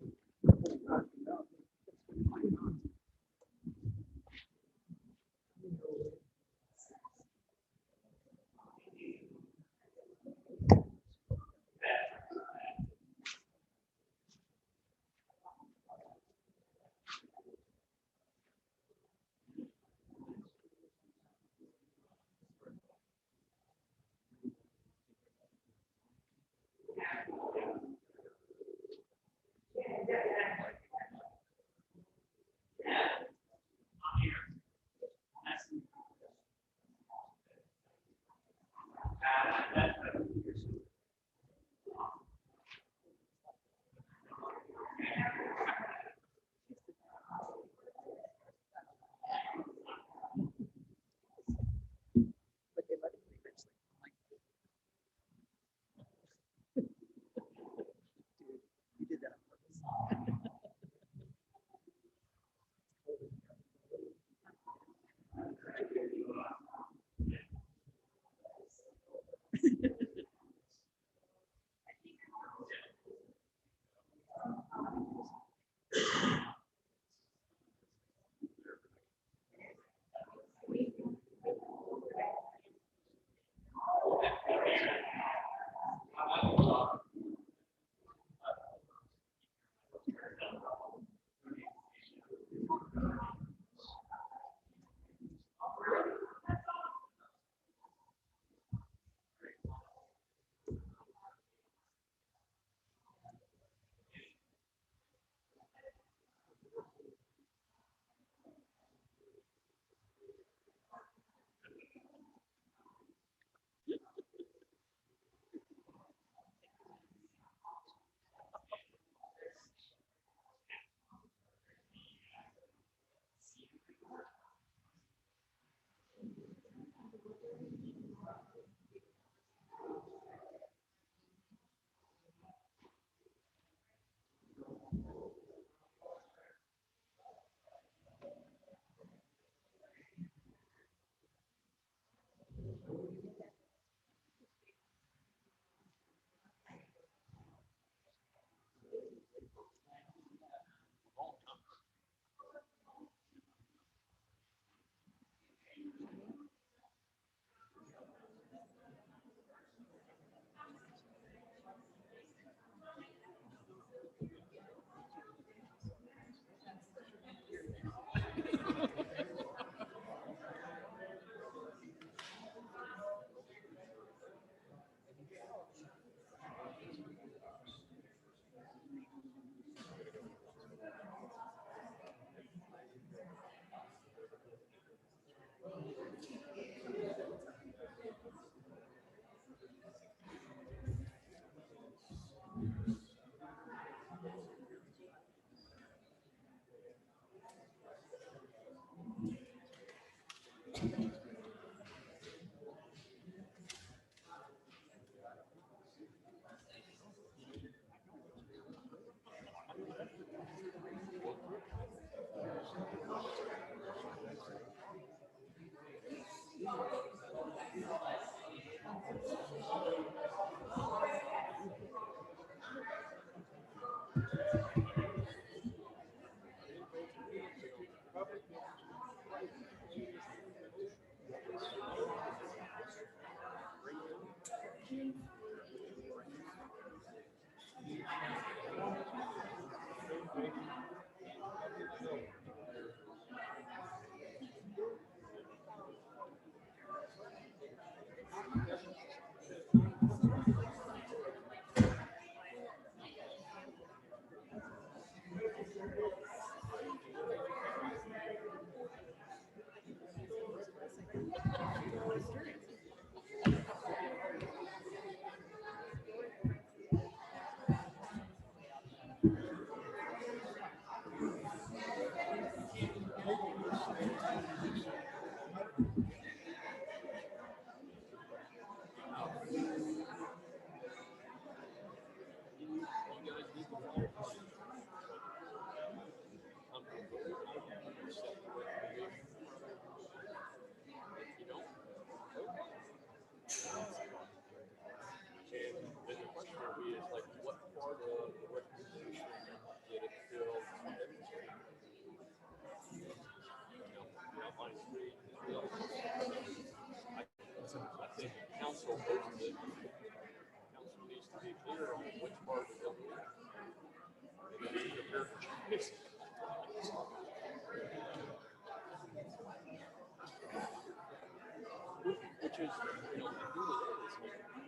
Which is, you know, it really is.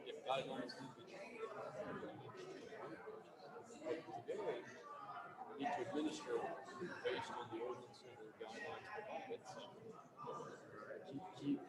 If guidelines need to change, but today, we need to administer based on the ordinance and the guidelines provided. So keep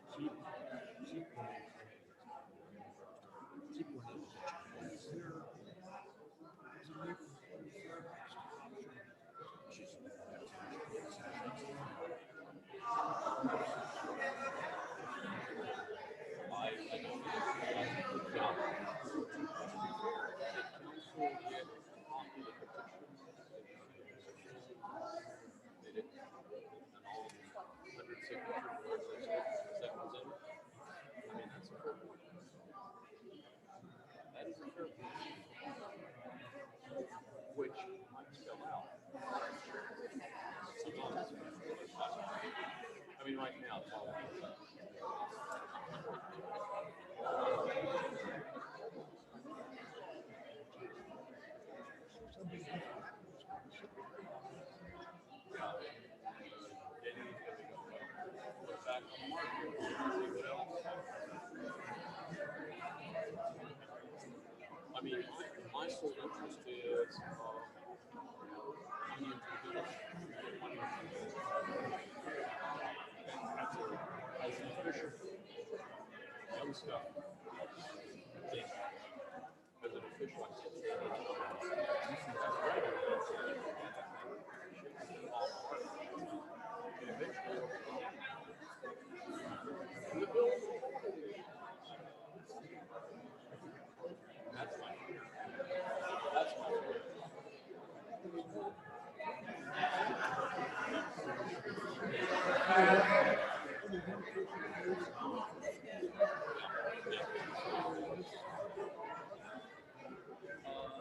which might spell out. I mean, right now, it's all. I mean, my sole interest is money into the village. As an official, young stuff. As an official, I can't say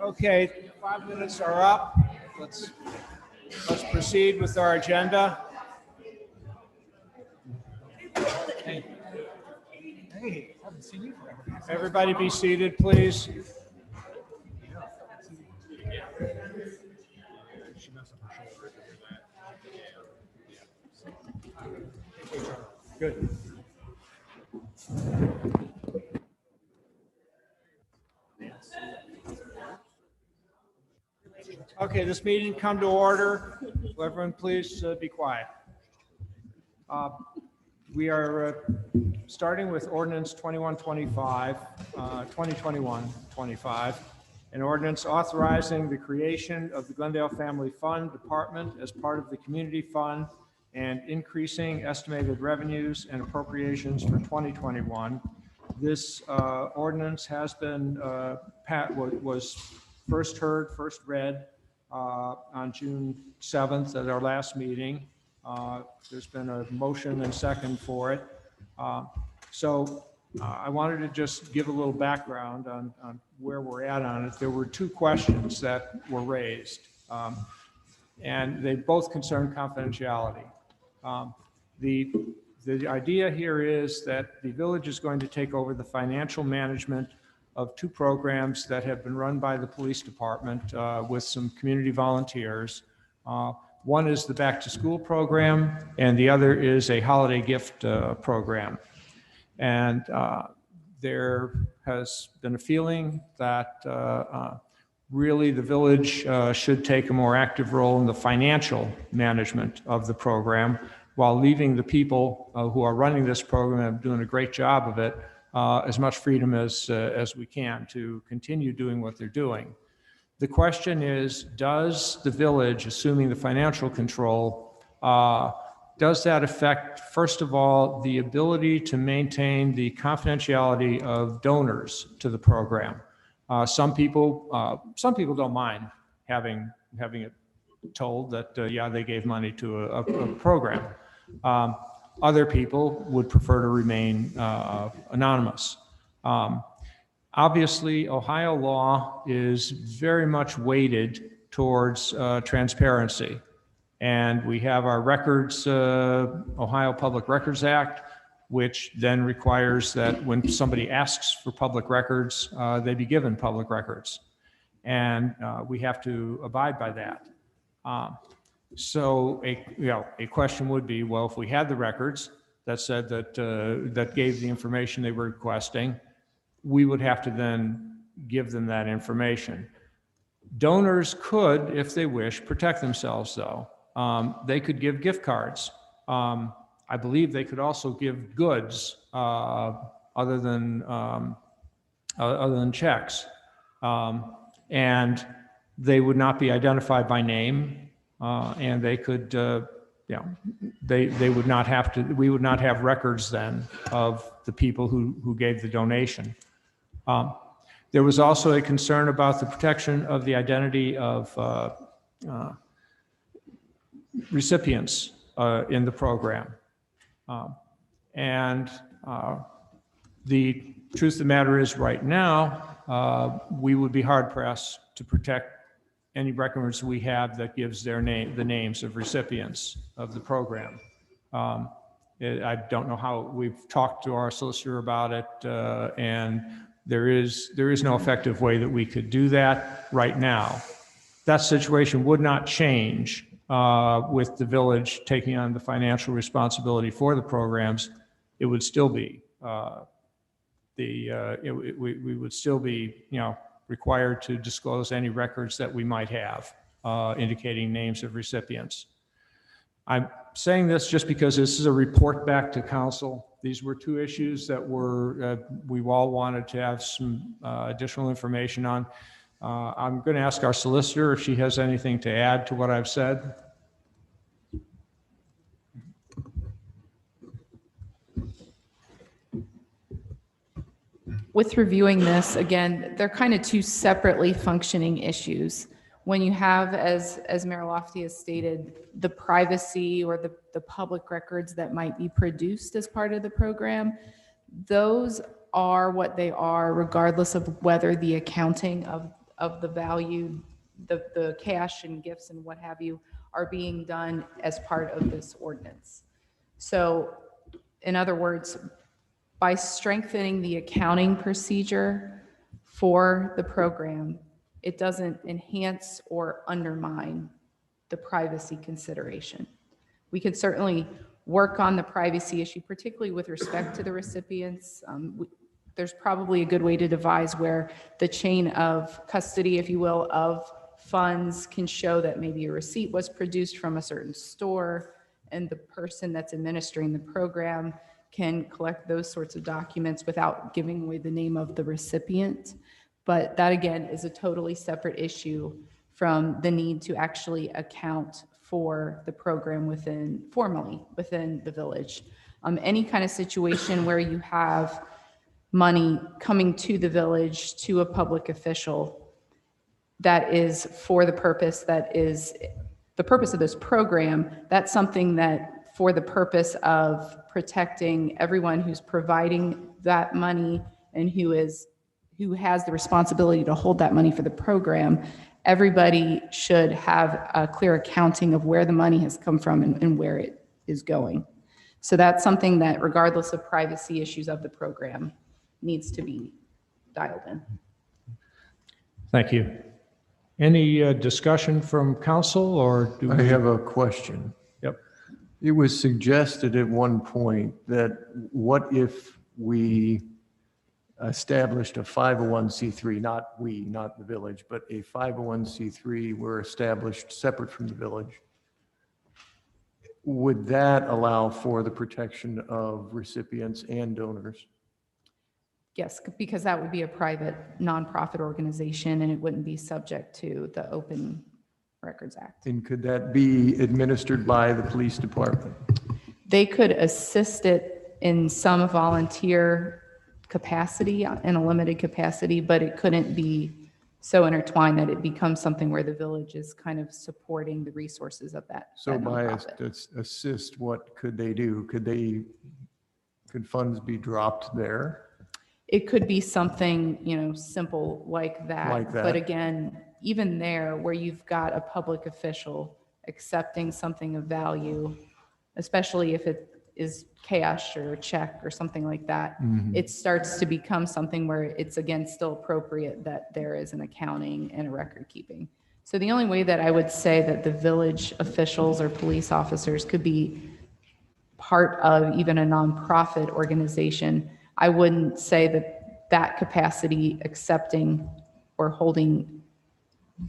Okay, 5 minutes are up. Let's proceed with our agenda. Hey, haven't seen you forever. Everybody be seated, please. Good. Okay, this meeting come to order. Will everyone please be quiet. We are starting with ordinance 2021-25, an ordinance authorizing the creation of the Glendale Family Fund Department as part of the Community Fund and increasing estimated revenues and appropriations for 2021. This ordinance has been was first read on June 7th at our last meeting. There's been a motion and second for it. I wanted to just give a little background on where we're at on it. There were two questions that were raised, and they both concern confidentiality. The idea here is that the village is going to take over the financial management of two programs that have been run by the police department with some community volunteers. One is the Back to School program, and the other is a holiday gift program. And there has been a feeling that really the village should take a more active role in the financial management of the program, while leaving the people who are running this program and doing a great job of it as much freedom as we can to continue doing what they're doing. The question is, does the village, assuming the financial control, does that affect, first of all, the ability to maintain the confidentiality of donors to the program? Some people don't mind having it told that, yeah, they gave money to a program. Other people would prefer to remain anonymous. Obviously, Ohio law is very much weighted towards transparency. And we have our records, Ohio Public Records Act, which then requires that when somebody asks for public records, they be given public records. And we have to abide by that. So a question would be, well, if we had the records that said that gave the information they were requesting, we would have to then give them that information. Donors could, if they wish, protect themselves though. They could give gift cards. I believe they could also give goods other than checks. And they would not be identified by name, and they could, they would not have to, we would not have records then of the people who gave the donation. There was also a concern about the protection of the identity of recipients in the program. The truth of the matter is right now, we would be hard pressed to protect any records we have that gives the names of recipients of the program. I don't know how, we've talked to our solicitor about it, and there is no effective way that we could do that right now. That situation would not change with the village taking on the financial responsibility for the programs. It would still be we would still be required to disclose any records that we might have indicating names of recipients. I'm saying this just because this is a report back to council. These were two issues that were we all wanted to have some additional information on. I'm going to ask our solicitor if she has anything to add to what I've said. With reviewing this, again, they're kind of two separately functioning issues. When you have, as Mayor Lofty has stated, the privacy or the public records that might be produced as part of the program, those are what they are regardless of whether the accounting of the value, the cash and gifts and what have you are being done as part of this ordinance. So in other words, by strengthening the accounting procedure for the program, it doesn't enhance or undermine the privacy consideration. We can certainly work on the privacy issue, particularly with respect to the recipients. There's probably a good way to devise where the chain of custody, if you will, of funds can show that maybe a receipt was produced from a certain store, and the person that's administering the program can collect those sorts of documents without giving away the name of the recipient. But that, again, is a totally separate issue from the need to actually account for the program formally within the village. Any kind of situation where you have money coming to the village, to a public official, that is for the purpose that is the purpose of this program, that's something that for the purpose of protecting everyone who's providing that money and who has the responsibility to hold that money for the program, everybody should have a clear accounting of where the money has come from and where it is going. So that's something that, regardless of privacy issues of the program, needs to be dialed in. Thank you. Any discussion from council, or do I we? have a question. Yep. It was suggested at one point that what if we established a 501c3, not the village, but a 501c3 were established separate from the village? Would that allow for the protection of recipients and donors? Yes, because that would be a private nonprofit organization and it wouldn't be subject to the Open Records Act. And could that be administered by the police department? They could assist it in some volunteer capacity, in a limited capacity, but it couldn't be so intertwined that it becomes something where the village is kind of supporting the resources of that. So that by nonprofit. assist, what could they do? Could funds be dropped there? It could be something, simple like that. Like that. But again, even there, where you've got a public official accepting something of value, especially if it is cash or a check or something like that, it starts to become something where it's, again, still appropriate that there is an accounting and a record keeping. So the only way that I would say that the village officials or police officers could be part of even a nonprofit organization, I wouldn't say that capacity accepting or holding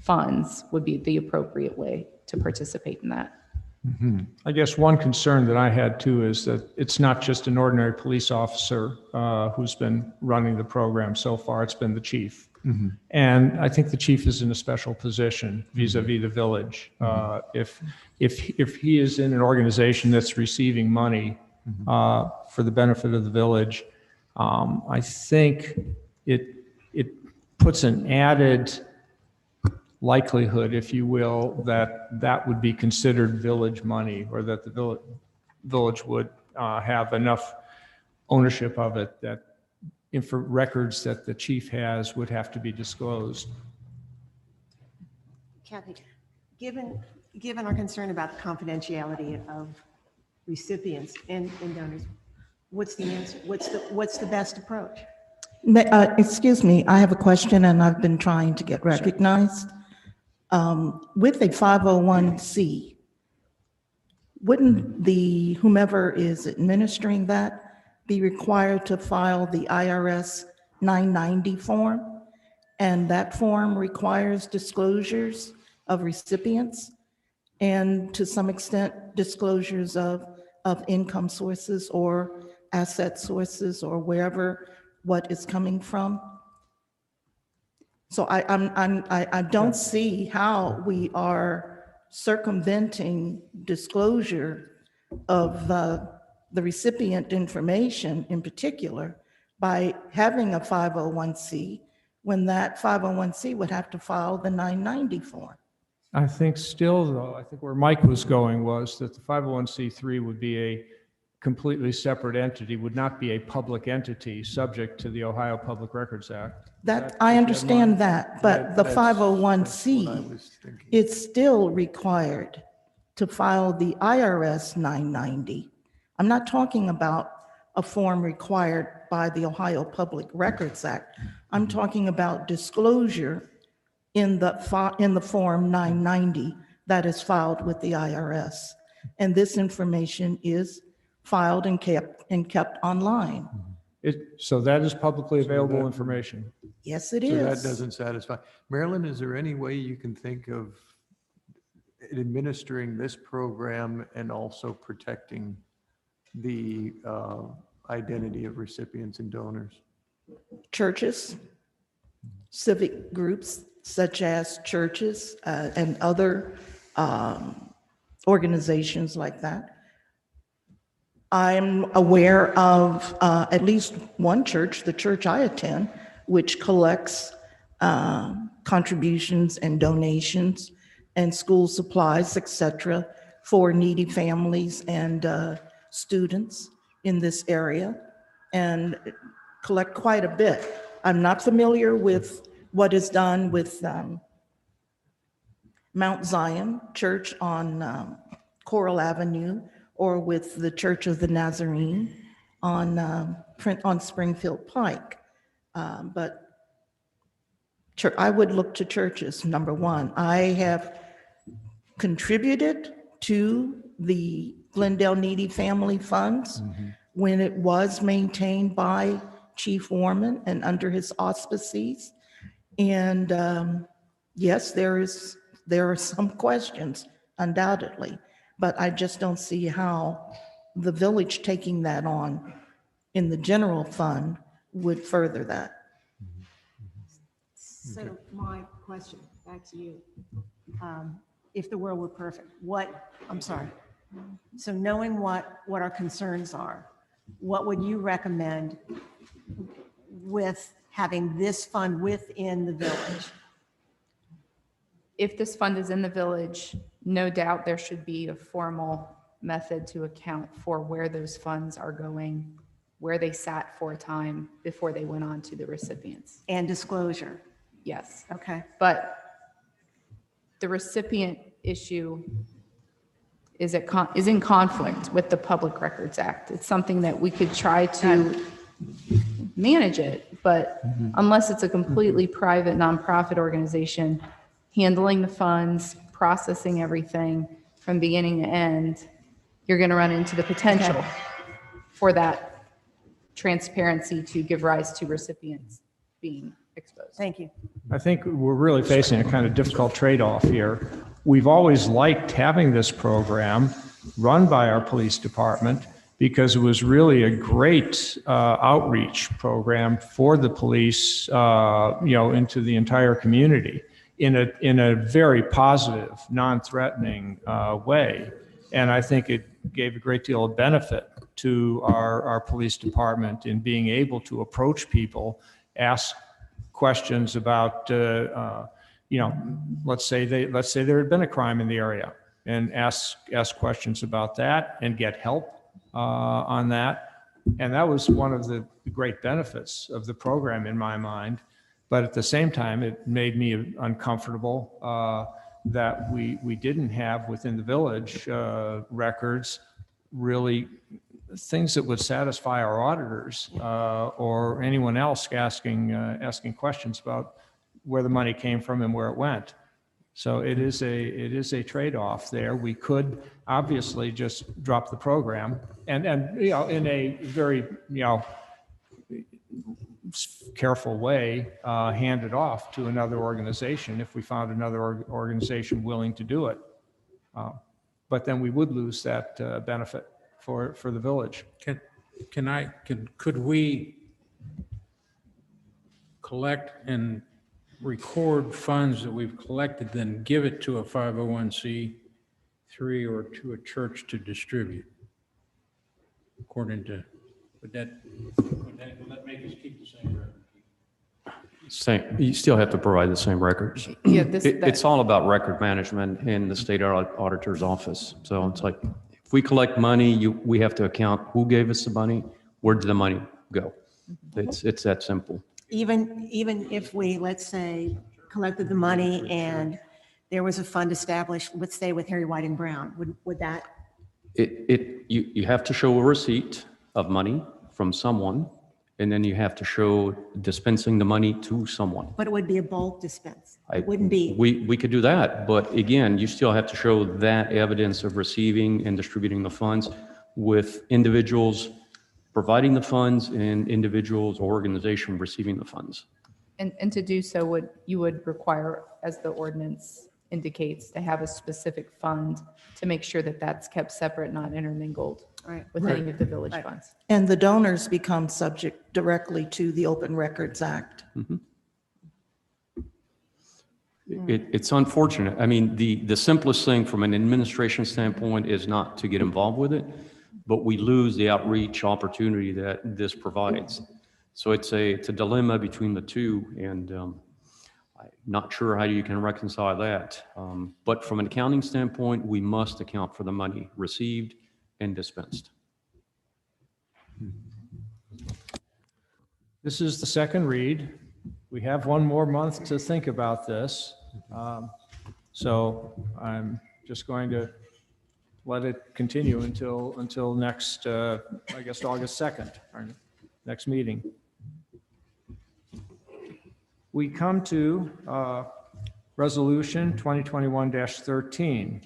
funds would be the appropriate way to participate in that. I guess one concern that I had too is that it's not just an ordinary police officer who's been running the program so far, it's been the chief. And I think the chief is in a special position vis-a-vis the village. If he is in an organization that's receiving money for the benefit of the village, I think it puts an added likelihood, if you will, that would be considered village money, or that the village would have enough ownership of it that records that the chief has would have to be disclosed. Kathy, given our concern about the confidentiality of recipients and donors, what's the answer? What's the best approach? Excuse me, I have a question and I've been trying to get recognized. With a 501c, wouldn't the whomever is administering that be required to file the IRS 990 form? And that form requires disclosures of recipients and to some extent disclosures of income sources or asset sources or wherever what is coming from. So I don't see how we are circumventing disclosure of the recipient information in particular by having a 501c, when that 501c would have to file the 990 form. I think still, though, I think where Mike was going was that the 501c3 would be a completely separate entity, would not be a public entity subject to the Ohio Public Records Act. That I understand that, but the 501c, it's still required to file the IRS 990. I'm not talking about a form required by the Ohio Public Records Act. I'm talking about disclosure in the form 990 that is filed with the IRS. And this information is filed and kept online. So that is publicly available information. Yes, it So that is. doesn't satisfy. Marilyn, is there any way you can think of administering this program and also protecting the identity of recipients and donors? Churches, civic groups such as churches and other organizations like that. I'm aware of at least one church, the church I attend, which collects contributions and donations and school supplies, etc., for needy families and students in this area, and collect quite a bit. I'm not familiar with what is done with Mount Zion Church on Coral Avenue, or with the Church of the Nazarene on Springfield Pike. But I would look to churches, number one. I have contributed to the Glendale Needy Family Funds when it was maintained by Chief Warman and under his auspices. And yes, there are some questions, undoubtedly, but I just don't see how the village taking that on in the general fund would further that. So my question, back to you. If the world were perfect, I'm sorry. So knowing what our concerns are, what would you recommend with having this fund within the village? If this fund is in the village, no doubt there should be a formal method to account for where those funds are going, where they sat for a time before they went on to the recipients. And disclosure. Yes. Okay. But the recipient issue is in conflict with the Public Records Act. It's something that we could try to manage it, but unless it's a completely private nonprofit organization handling the funds, processing everything from beginning to end, you're going to run into the potential for that transparency to give rise to recipients being exposed. Thank you. I think we're really facing a kind of difficult trade-off here. We've always liked having this program run by our police department because it was really a great outreach program for the police, into the entire community in a very positive, non-threatening way. And I think it gave a great deal of benefit to our police department in being able to approach people, ask questions about, let's say there had been a crime in the area, and ask questions about that and get help on that. And that was one of the great benefits of the program in my mind. But at the same time, it made me uncomfortable that we didn't have within the village records really things that would satisfy our auditors or anyone else asking questions about where the money came from and where it went. So it is a trade-off there. We could obviously just drop the program and in a very careful way hand it off to another organization if we found another organization willing to do it. But then we would lose that benefit for the village. Could we collect and record funds that we've collected, then give it to a 501c3 or to a church to distribute? According to, would that make us keep the same record? You still have to provide the same records. Yeah, It's all about record management in the state auditor's office. So it's like, if we collect money, we have to account who gave us the money, where did the money go? It's that simple. Even if we, let's say, collected the money and there was a fund established, let's say with Harry White and Brown, would that? You have to show a receipt of money from someone, and then you have to show dispensing the money to someone. But it would be a bulk dispense. It wouldn't be. We could do that, but again, you still have to show that evidence of receiving and distributing the funds with individuals providing the funds and individuals or organization receiving the funds. And to do so, you would require, as the ordinance indicates, to have a specific fund to make sure that that's kept separate, not intermingled with any of the village funds. And the donors become subject directly to the Open Records Act. Mm-hmm. It's unfortunate. I mean, the simplest thing from an administration standpoint is not to get involved with it, but we lose the outreach opportunity that this provides. So it's a dilemma between the two, and I'm not sure how you can reconcile that. But from an accounting standpoint, we must account for the money received and dispensed. This is the second read. We have one more month to think about this. So I'm just going to let it continue until next, I guess, August 2nd, our next meeting. we come to Resolution 2021-13,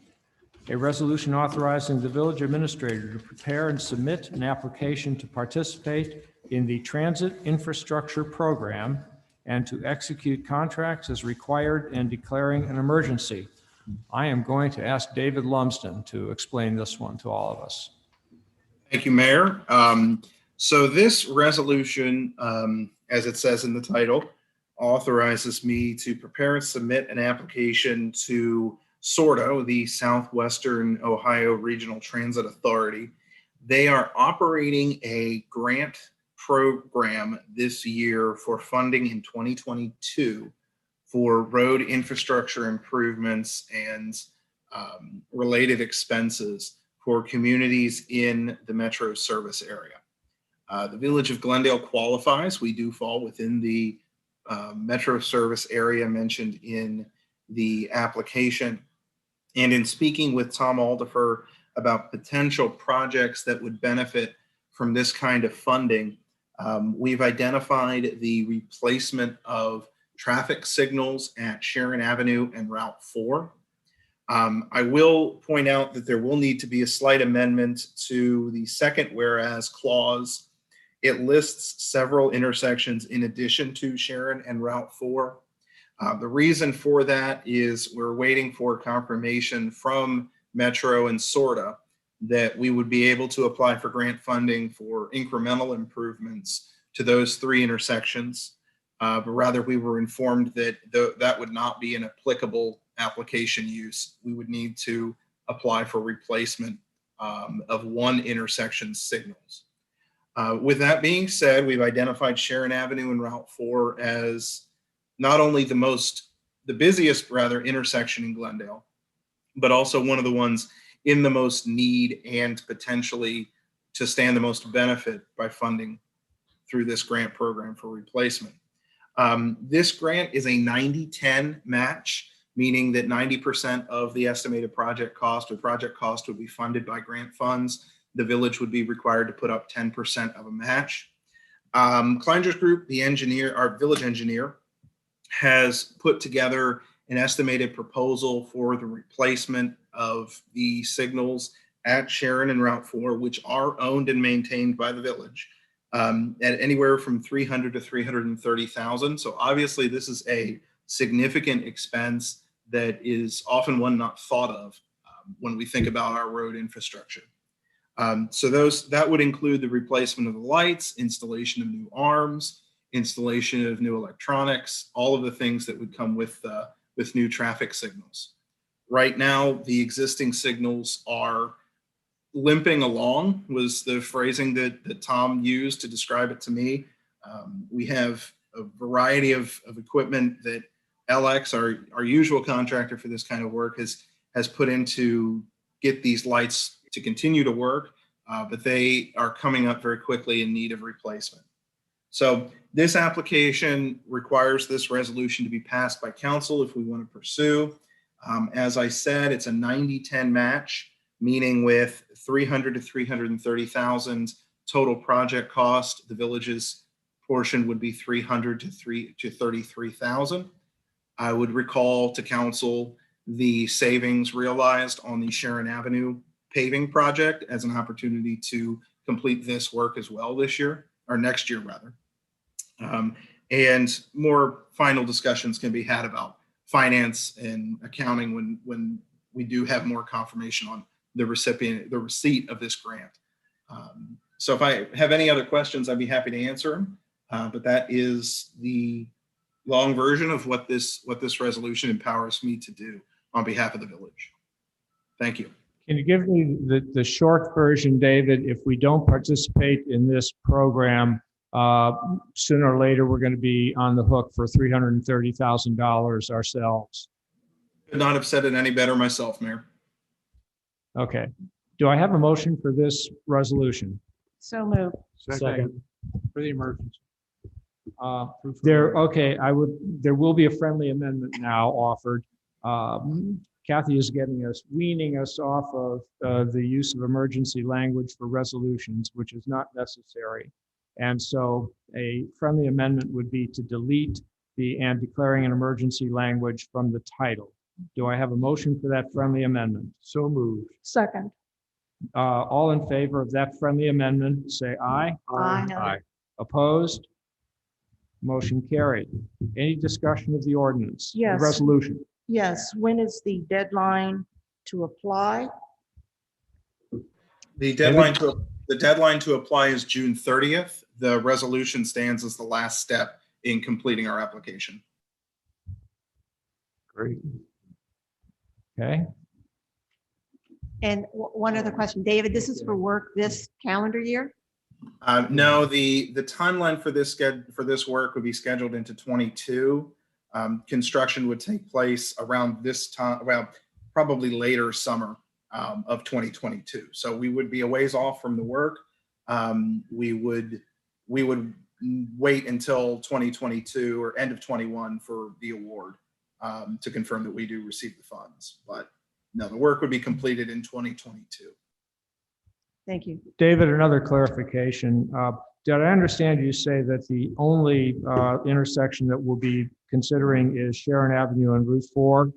a resolution authorizing the village administrator to prepare and submit an application to participate in the Transit Infrastructure Program and to execute contracts as required and declaring an emergency. I am going to ask David Lumsden to explain this one to all of us. Thank you, Mayor. So this resolution, as it says in the title, authorizes me to prepare and submit an application to SORTO, the Southwestern Ohio Regional Transit Authority. They are operating a grant program this year for funding in 2022 for road infrastructure improvements and related expenses for communities in the metro service area. The village of Glendale qualifies. We do fall within the metro service area mentioned in the application. And in speaking with Tom Aldifer about potential projects that would benefit from this kind of funding, we've identified the replacement of traffic signals at Sharon Avenue and Route 4. I will point out that there will need to be a slight amendment to the second whereas clause. It lists several intersections in addition to Sharon and Route 4. The reason for that is we're waiting for confirmation from Metro and SORTA that we would be able to apply for grant funding for incremental improvements to those 3 intersections. But rather we were informed that that would not be an applicable application use. We would need to apply for replacement of 1 intersection's signals. With that being said, we've identified Sharon Avenue and Route 4 as not only the busiest intersection in Glendale, but also one of the ones in the most need and potentially to stand the most benefit by funding through this grant program for replacement. This grant is a 90-10 match, meaning that 90% of the estimated project cost would be funded by grant funds. The village would be required to put up 10% of a match. Kleinger's Group, our village engineer, has put together an estimated proposal for the replacement of the signals at Sharon and Route 4, which are owned and maintained by the village, at anywhere from $300,000 to $330,000. So obviously this is a significant expense that is often one not thought of when we think about our road infrastructure. So that would include the replacement of the lights, installation of new arms, installation of new electronics, all of the things that would come with new traffic signals. Right now, the existing signals are limping along, was the phrasing that Tom used to describe it to me. We have a variety of equipment that LX, our usual contractor for this kind of work, has put in to get these lights to continue to work, but they are coming up very quickly in need of replacement. So this application requires this resolution to be passed by council if we want to pursue. As I said, it's a 90-10 match, meaning with $300,000 to $330,000 total project cost. The village's portion would be $300,000 to $33,000. I would recall to council the savings realized on the Sharon Avenue paving project as an opportunity to complete this work as well this year, or next year rather. And more final discussions can be had about finance and accounting when we do have more confirmation on the receipt of this grant. So if I have any other questions, I'd be happy to answer them. But that is the long version of what this resolution empowers me to do on behalf of the village. Thank you. Can you give me the short version, David? If we don't participate in this program, sooner or later, we're going to be on the hook for $330,000 ourselves. Could not have said it any better myself, Mayor. Okay. Do I have a motion for this resolution? So moved. Second. For the emergency. There will be a friendly amendment now offered. Kathy is weaning us off of the use of emergency language for resolutions, which is not necessary. And so a friendly amendment would be to delete and declaring an emergency language from the title. Do I have a motion for that friendly amendment? So moved. Second. All in favor of that friendly amendment, say aye. Aye. Opposed? Motion carried. Any discussion of the ordinance? The Yes. resolution? Yes, when is the deadline to apply? The deadline to apply is June 30th. The resolution stands as the last step in completing our application. Great. Okay. And one other question, David, this is for work this calendar year? No, the timeline for this work would be scheduled into 22. Construction would take place around this time, well, probably later summer of 2022. So we would be a ways off from the work. We would wait until 2022 or end of 21 for the award to confirm that we do receive the funds. But no, the work would be completed in 2022. Thank you. David, another clarification. Did I understand you say that the only intersection that we'll be considering is Sharon Avenue and Route 4?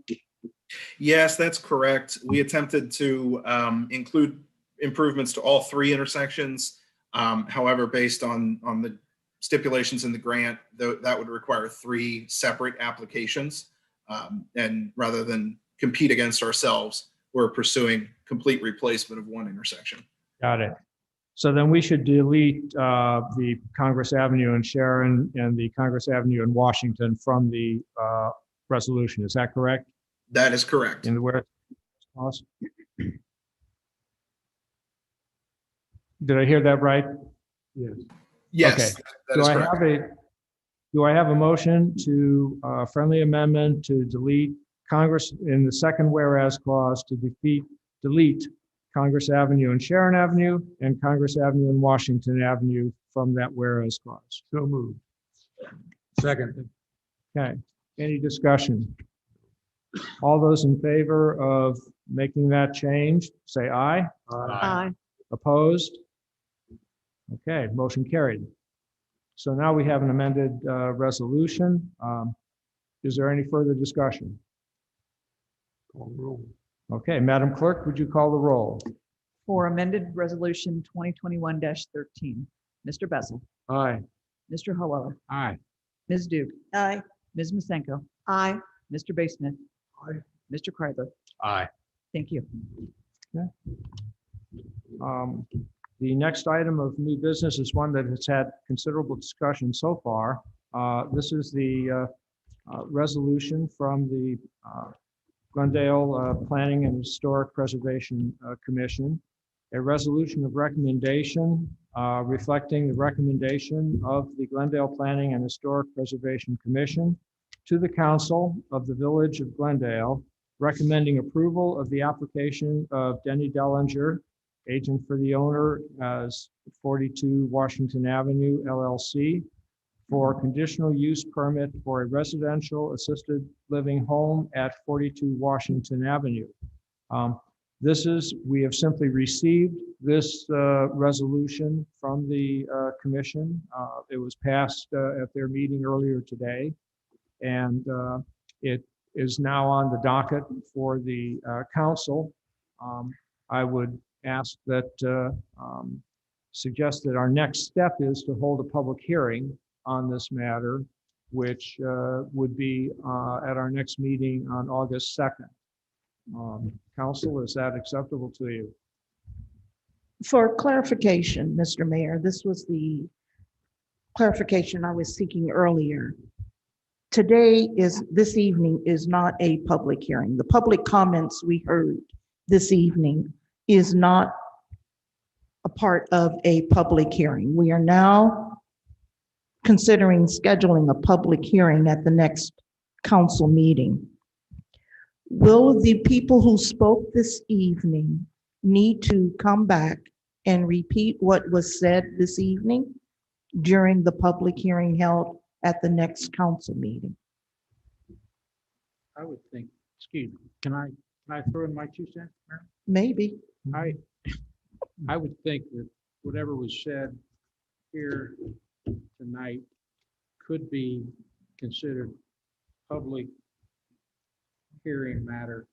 Yes, that's correct. We attempted to include improvements to all three intersections. However, based on the stipulations in the grant, that would require three separate applications. And rather than compete against ourselves, we're pursuing complete replacement of one intersection. Got it. So then we should delete the Congress Avenue and Sharon and the Congress Avenue and Washington from the resolution. Is that correct? That is correct. In the where? Awesome. Did I hear that right? Yes. Yes, Okay. that is correct. Do I have a motion to friendly amendment to delete Congress in the second whereas clause to delete Congress Avenue and Sharon Avenue and Congress Avenue and Washington Avenue from that whereas clause? So moved. Second. Okay. Any discussion? All those in favor of making that change, say aye. Aye. Opposed? Okay, motion carried. So now we have an amended resolution. Is there any further discussion? Okay, Madam Clerk, would you call the roll? For amended resolution 2021-13, Mr. Bessel, Aye. Mr. Howeller, Aye. Ms. Duke, Aye. Ms. Masenko, Aye. Mr. Basemuth, Aye. Mr. Kreidler. Aye. Thank you. The next item of new business is one that has had considerable discussion so far. This is the resolution from the Glendale Planning and Historic Preservation Commission, a resolution of recommendation reflecting the recommendation of the Glendale Planning and Historic Preservation Commission to the Council of the Village of Glendale, recommending approval of the application of Denny Dellinger, agent for the owner as 42 Washington Avenue LLC, for conditional use permit for a residential assisted living home at 42 Washington Avenue. We have simply received this resolution from the commission. It was passed at their meeting earlier today, and it is now on the docket for the council. I would ask that, suggest that our next step is to hold a public hearing on this matter, which would be at our next meeting on August 2nd. Council, is that acceptable to you? For clarification, Mr. Mayor, this was the clarification I was seeking earlier. This evening is not a public hearing. The public comments we heard this evening is not a part of a public hearing. We are now considering scheduling a public hearing at the next council meeting. Will the people who spoke this evening need to come back and repeat what was said this evening during the public hearing held at the next council meeting? I would think, excuse me, can I throw in my 2 cents, Mayor? Maybe. I would think that whatever was said here tonight could be considered public hearing matter,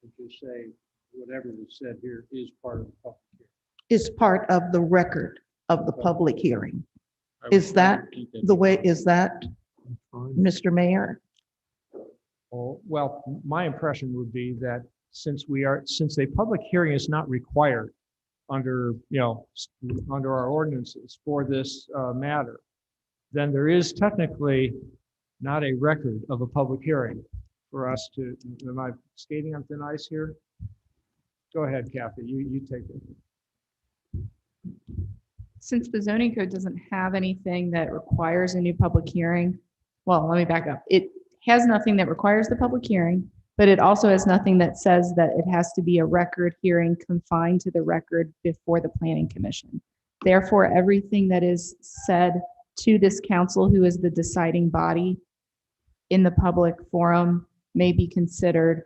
if you say whatever was said here is part of the public hearing. Is part of the record of the public hearing. I would- Is I that would think the way, is that, Mr. Mayor? Oh, well, my impression would be that since a public hearing is not required under, under our ordinances for this matter, then there is technically not a record of a public hearing for us to, am I skating on thin ice here? Go ahead, Kathy, you take it. Since the zoning code doesn't have anything that requires a new public hearing, well, let me back up. It has nothing that requires the public hearing, but it also has nothing that says that it has to be a record hearing confined to the record before the planning commission. Therefore, everything that is said to this council, who is the deciding body in the public forum, may be considered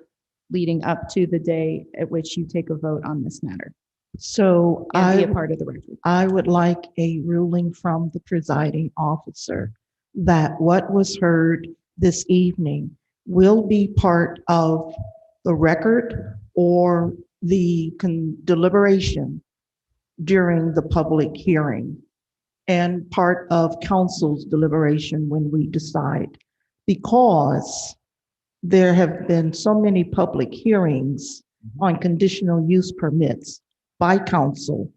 leading up to the day at which you take a vote on this matter So and be a part of the record. I would like a ruling from the presiding officer that what was heard this evening will be part of the record or the deliberation during the public hearing and part of council's deliberation when we decide. Because there have been so many public hearings on conditional use permits by council,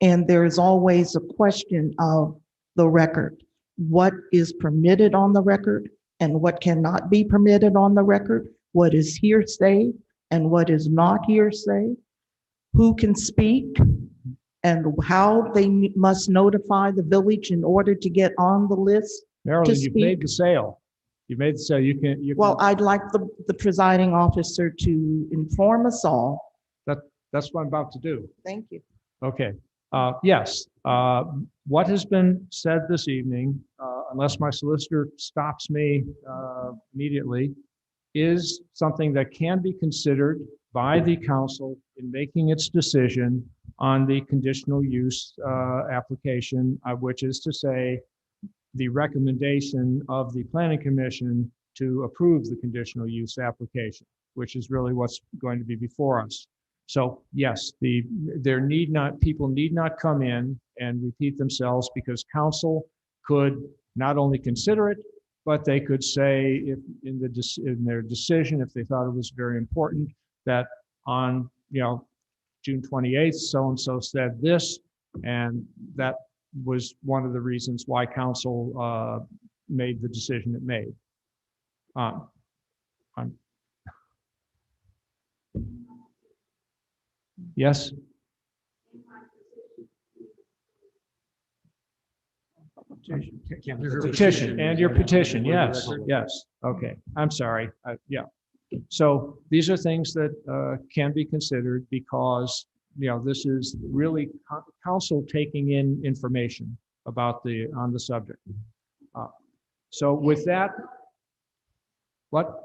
and there is always a question of the record. What is permitted on the record and what cannot be permitted on the record? What is hearsay and what is not hearsay? Who can speak and how they must notify the village in order to get on the list? Marilyn, you've made the sale. You made the sale. You can. Well, I'd like the presiding officer to inform us all. That's what I'm about to do. Thank you. Okay. Yes. What has been said this evening, unless my solicitor stops me immediately, is something that can be considered by the council in making its decision on the conditional use application, which is to say the recommendation of the planning commission to approve the conditional use application, which is really what's going to be before us. So yes, people need not come in and repeat themselves, because council could not only consider it, but they could say if in their decision, if they thought it was very important, that on June 28th, so-and-so said this, and that was one of the reasons why council made the decision it made. Yes? Petition, and your petition, yes, yes. Okay, I'm sorry. Yeah. So these are things that can be considered because, this is really council taking in information about on the subject. So with that, what?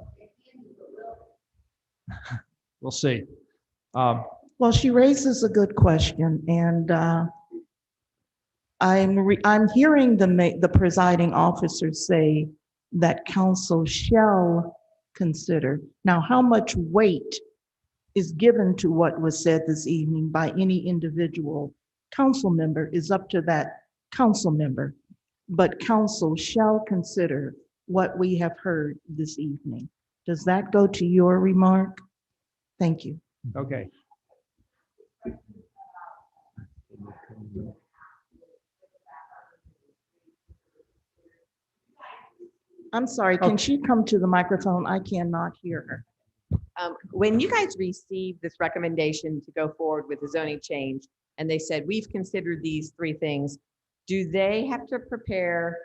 We'll see. Well, she raises a good question, and I'm hearing the presiding officer say that council shall consider. Now, how much weight is given to what was said this evening by any individual council member is up to that council member, but council shall consider what we have heard this evening. Does that go to your remark? Thank you. Okay. I'm sorry, can she come to the microphone? I cannot hear her. When you guys received this recommendation to go forward with the zoning change, and they said, we've considered these three things, do they have to prepare,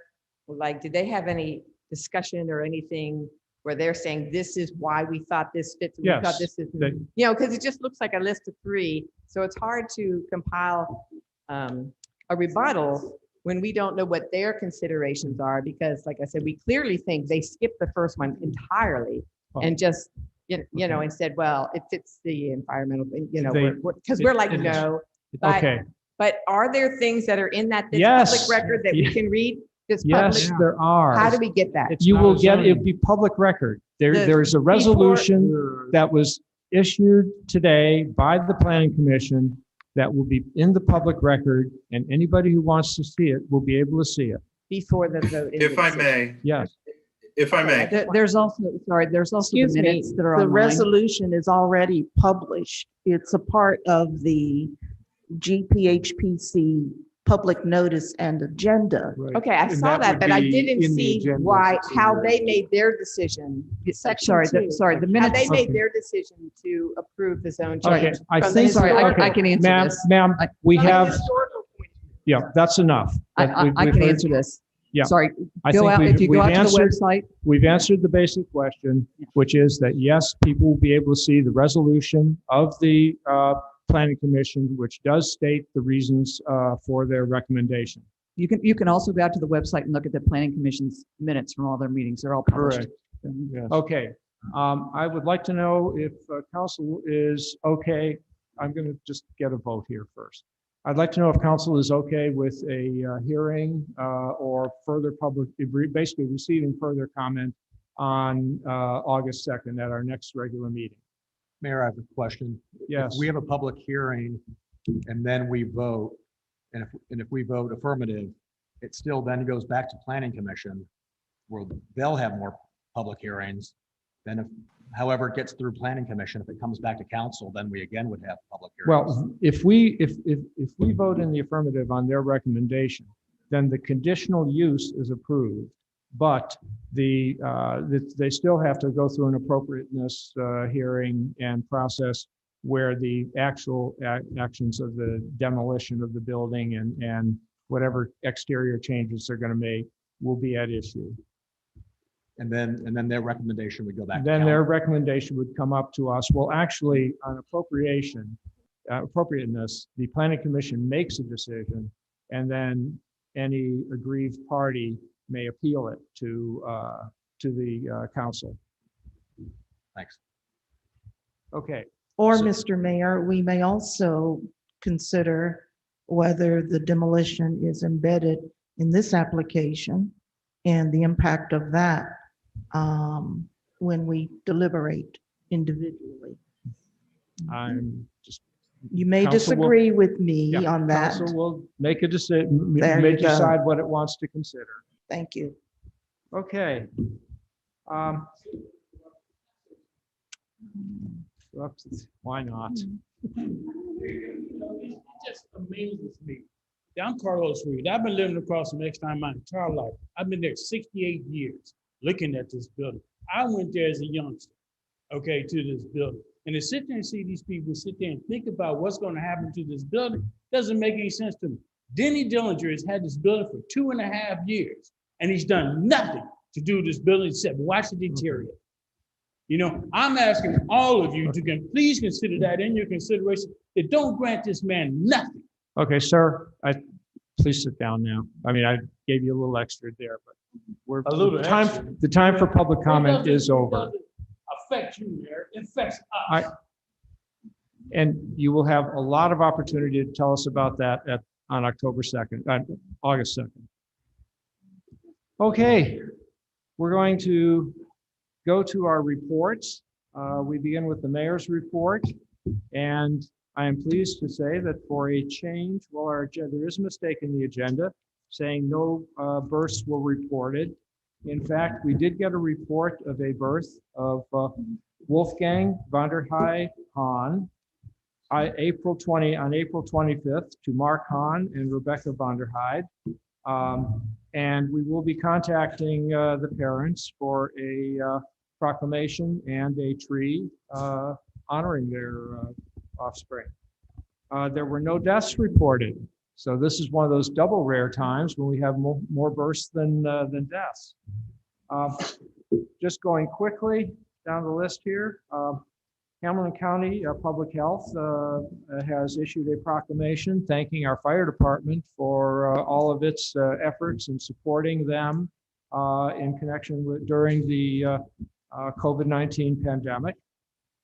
do they have any discussion or anything where they're saying, this is why we thought this fits? We thought this is, because it just looks like a list of three. So it's hard to compile a rebuttal when we don't know what their considerations are, because like I said, we clearly think they skipped the first one entirely and just, and said, well, it fits the environmental, because we're like, no. But are there things that are in that public record that we can read? Because Yes, public, there are. how do we get that? You not will a get, zoning. it'd be public record. The- There's a resolution that was issued today by the planning commission that will be in the public record, and anybody who wants to see it will be able to see it. Before the vote. If I may, Yes. if I may, There's also, sorry, there's also the Excuse me, minutes that are the online. resolution is already published. It's a part of the GPHPC public notice and agenda. Okay, I saw that, but I didn't see why, how they made their decision. Section Sorry, two. sorry, the How they minutes. made their decision to approve the zone Okay, change. I from the think, Sorry, historical- I can answer ma'am, this. ma'am, we From the have, historical point. yeah, that's enough. I We've can heard- answer this. Yeah. Sorry, I go think out, if you we've go out to the answered- website, We've answered the basic question, which is that yes, people will be able to see the resolution of the planning commission, which does state the reasons for their recommendation. you can also go out to the website and look at the planning commission's minutes from all their meetings. They're all published. Yes. Okay, I would like to know if council is okay. I'm going to just get a vote here first. I'd like to know if council is okay with a hearing or further public, basically receiving further comment on August 2nd at our next regular meeting. Mayor, I have a question. Yes. If we have a public hearing and then we vote, and if we vote affirmative, it still then goes back to planning commission where they'll have more public hearings. Then if, however it gets through planning commission, if it comes back to council, then we again would have public hearings. Well, if we vote in the affirmative on their recommendation, then the conditional use is approved, but they still have to go through an appropriateness hearing and process where the actual actions of the demolition of the building and whatever exterior changes they're going to make will be at issue. And then their recommendation would go back to Then council. their recommendation would come up to us. Well, actually, on appropriateness, the planning commission makes a decision, and then any aggrieved party may appeal it to the council. Thanks. Okay. Or, So- Mr. Mayor, we may also consider whether the demolition is embedded in this application and the impact of that when we deliberate individually. I'm just. You may Council will- disagree with me Yeah, on that. Council will make a decision, There may you go. decide what it wants to consider. Thank you. Okay. Why not? It just amazes me. I'm Carlos Reed. I've been living across from Extime my entire life. I've been there 68 years looking at this building. I went there as a youngster, okay, to this building. And to sit there and see these people sit there and think about what's going to happen to this building doesn't make any sense to me. Denny Dillinger has had this building for 2.5 years, and he's done nothing to do with this building except watch it deteriorate. You know, I'm asking all of you to please consider that in your consideration, that don't grant this man nothing. Okay, sir, please sit down now. I mean, I gave you a little extra there, but A little extra. the time for public comment is over. It doesn't affect you, Mayor. It affects us. And you will have a lot of opportunity to tell us about that on August 2nd. Okay, we're going to go to our reports. We begin with the mayor's report. And I am pleased to say that for a change, well, there is a mistake in the agenda saying no births were reported. In fact, we did get a report of a birth of Wolfgang van der Heij Hahn on April 25th to Mark Hahn and Rebecca van der Heij. And we will be contacting the parents for a proclamation and a tree honoring their offspring. There were no deaths reported. So this is one of those double rare times when we have more births than deaths. Just going quickly down the list here, Hamilton County Public Health has issued a proclamation thanking our fire department for all of its efforts in supporting them in connection with during the COVID-19 pandemic.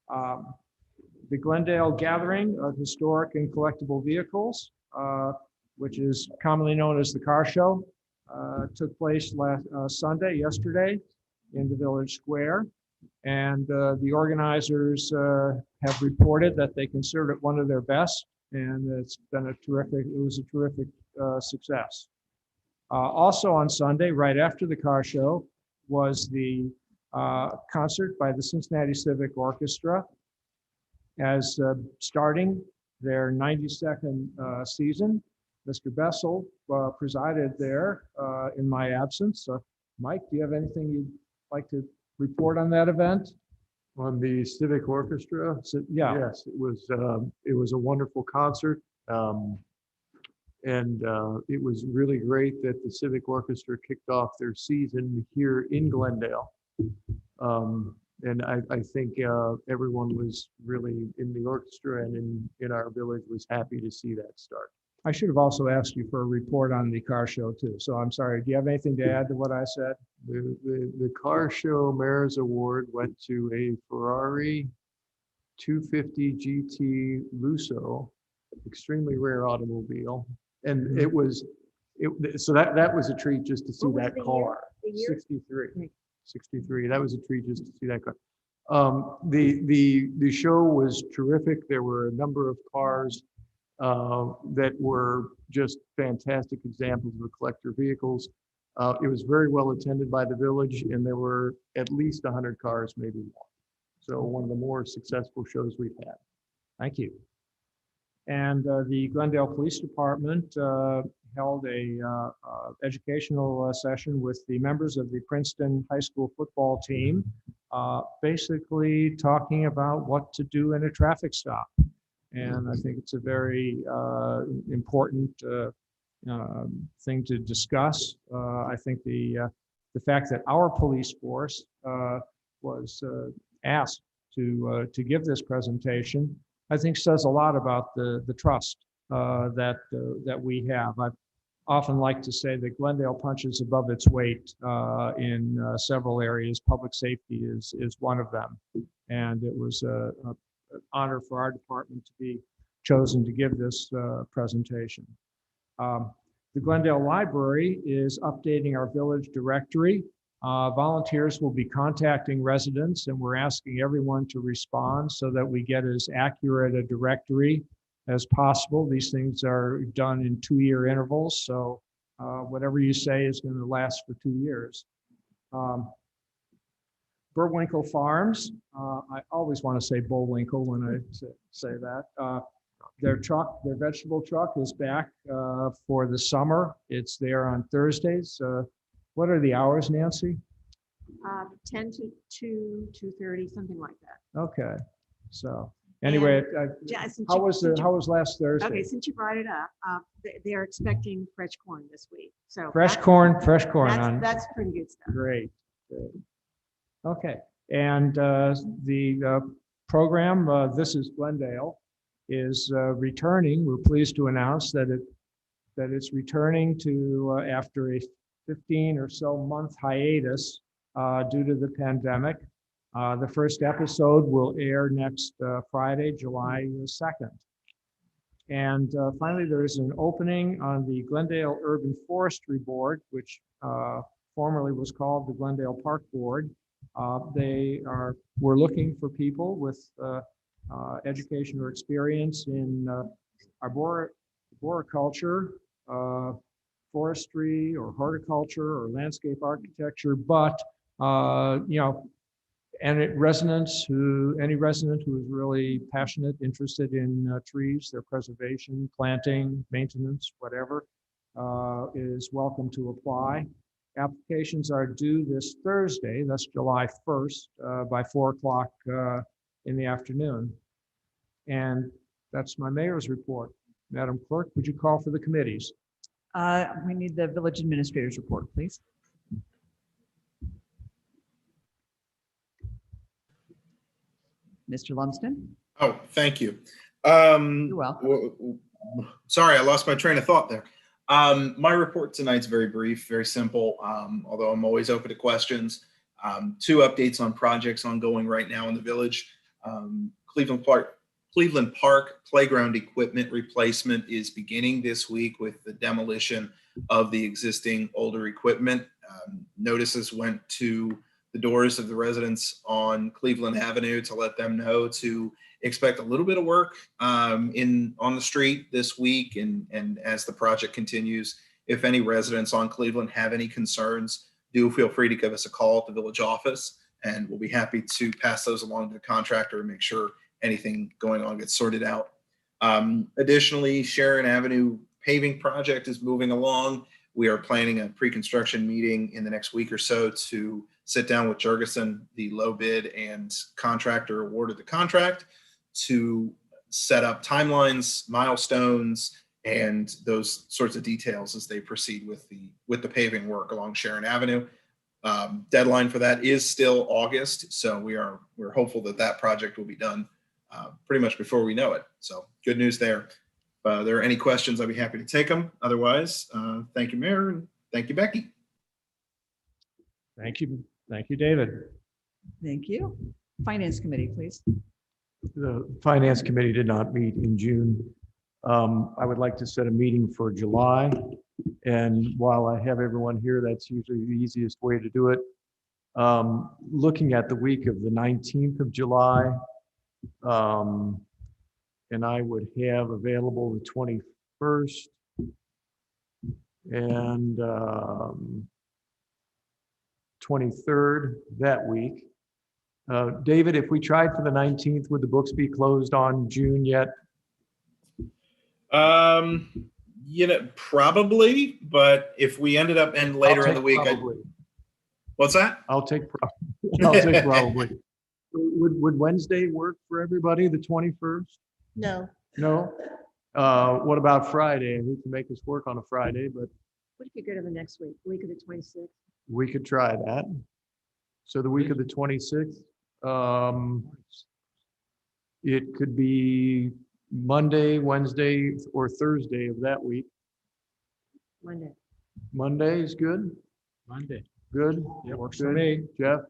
The Glendale Gathering of Historic and Collectible Vehicles, which is commonly known as the car show, took place last yesterday in the Village Square. And the organizers have reported that they considered it one of their best, and it was a terrific success. Also on Sunday, right after the car show, was the concert by the Cincinnati Civic Orchestra as starting their 92nd season. Mr. Bessel presided there in my absence. Mike, do you have anything you'd like to report on that event? On the Civic Orchestra? Yeah. Yes, it was a wonderful concert. And it was really great that the Civic Orchestra kicked off their season here in Glendale. And I think everyone was really in the orchestra and in our village was happy to see that start. I should have also asked you for a report on the car show too. So I'm sorry. Do you have anything to add to what I said? The car show Mayor's Award went to a Ferrari 250 GT Lusso, extremely rare automobile. And it was, so that was a treat just to see that car. 63. That was a treat just to see that car. The show was terrific. There were a number of cars that were just fantastic examples of collector vehicles. It was very well attended by the village, and there were at least 100 cars, maybe more. So one of the more successful shows we've had. Thank you. And the Glendale Police Department held a educational session with the members of the Princeton High School football team, basically talking about what to do in a traffic stop. And I think it's a very important thing to discuss. I think the fact that our police force was asked to give this presentation, I think says a lot about the trust that we have. I've often liked to say that Glendale punches above its weight in several areas. Public safety is one of them, and it was an honor for our department to be chosen to give this presentation. The Glendale Library is updating our village directory. Volunteers will be contacting residents, and we're asking everyone to respond so that we get as accurate a directory as possible. These things are done in 2-year intervals, so whatever you say is going to last for 2 years. Burwinkle Farms, I always want to say Bullwinkle when I say that. Their vegetable truck is back for the summer. It's there on Thursdays. What are the hours, Nancy? 10 to 2, 2:30, something like that. Okay, so anyway, how was last Thursday? Okay, since you brought it up, they're expecting fresh corn this week. So fresh corn. That's pretty good stuff. Great. Okay, and the program, This is Glendale, is returning. We're pleased to announce that it's returning to after a 15 or so month hiatus due to the pandemic. The first episode will air next Friday, July 2nd. And finally, there's an opening on the Glendale Urban Forestry Board, which formerly was called the Glendale Park Board. We're looking for people with education or experience in arboriculture, forestry or horticulture or landscape architecture, but any resident who is really passionate, interested in trees, their preservation, planting, maintenance, whatever, is welcome to apply. Applications are due this Thursday, that's July 1st, by 4 o'clock in the afternoon. And that's my mayor's report. Madam Clerk, would you call for the committees? We need the village administrator's report, please. Mr. Lumsden? Oh, thank you. You're welcome. Sorry, I lost my train of thought there. My report tonight's very brief, very simple, although I'm always open to questions. 2 updates on projects ongoing right now in the village. Cleveland Park playground equipment replacement is beginning this week with the demolition of the existing older equipment. Notices went to the doors of the residents on Cleveland Avenue to let them know to expect a little bit of work on the street this week. And as the project continues, if any residents on Cleveland have any concerns, do feel free to give us a call at the village office, and we'll be happy to pass those along to the contractor and make sure anything going on gets sorted out. Additionally, Sharon Avenue paving project is moving along. We are planning a pre-construction meeting in the next week or so to sit down with Jurgensen, the low bid and contractor awarded the contract, to set up timelines, milestones, and those sorts of details as they proceed with the paving work along Sharon Avenue. Deadline for that is still August, so we're hopeful that that project will be done pretty much before we know it. So good news there. If there are any questions, I'd be happy to take them. Otherwise, thank you, Mayor, and thank you, Becky. Thank you. Thank you, David. Thank you. Finance Committee, please. The Finance Committee did not meet in June. I would like to set a meeting for July. And while I have everyone here, that's usually the easiest way to do it. Looking at the week of the 19th of July, and I would have available the 21st and 23rd that week. David, if we tried for the 19th, would the books be closed on June yet? Probably, but if we ended up later in the week, what's that? I'll take probably. Would Wednesday work for everybody, the 21st? No. No? What about Friday? We can make this work on a Friday, but What if you go to the next week of the 26th? we could try that. So the week of the 26th, it could be Monday, Wednesday, or Thursday of that week. Monday. Monday is good? Monday. Good? Yeah, works Good. for me. Jeff?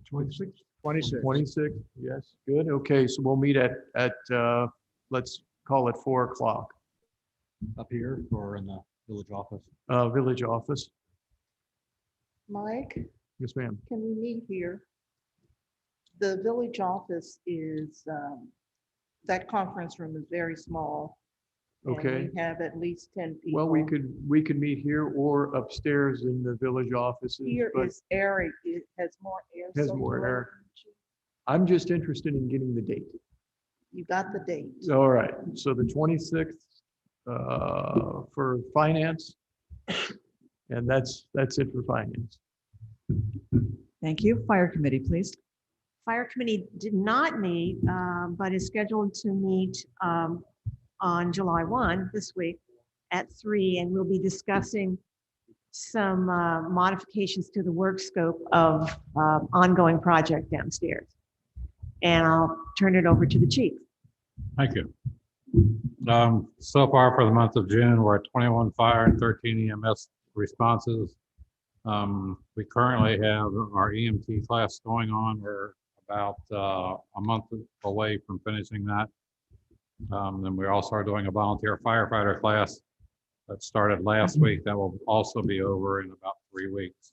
26. 26. 26, yes, good. Okay, so we'll meet at let's call it 4 o'clock. Up here or in the village office? Village office. Mike, Yes, ma'am. can we meet here? The village office is, that conference room is very small. and Okay. We have at least 10 people. Well, we could meet here or upstairs in the village offices. Here but is airy, it has more air. Has more air. I'm just interested in getting the date. You got the date. All right, so the 26th for finance, and that's it for finance. Thank you. Fire Committee, please. Fire Committee did not meet, but is scheduled to meet on July 1 this week at 3, and we'll be discussing some modifications to the work scope of ongoing project downstairs. And I'll turn it over to the chief. Thank you. So far for the month of June, we're at 21 fire and 13 EMS responses. We currently have our EMT class going on. We're about a month away from finishing that. Then we also are doing a volunteer firefighter class that started last week. That will also be over in about 3 weeks.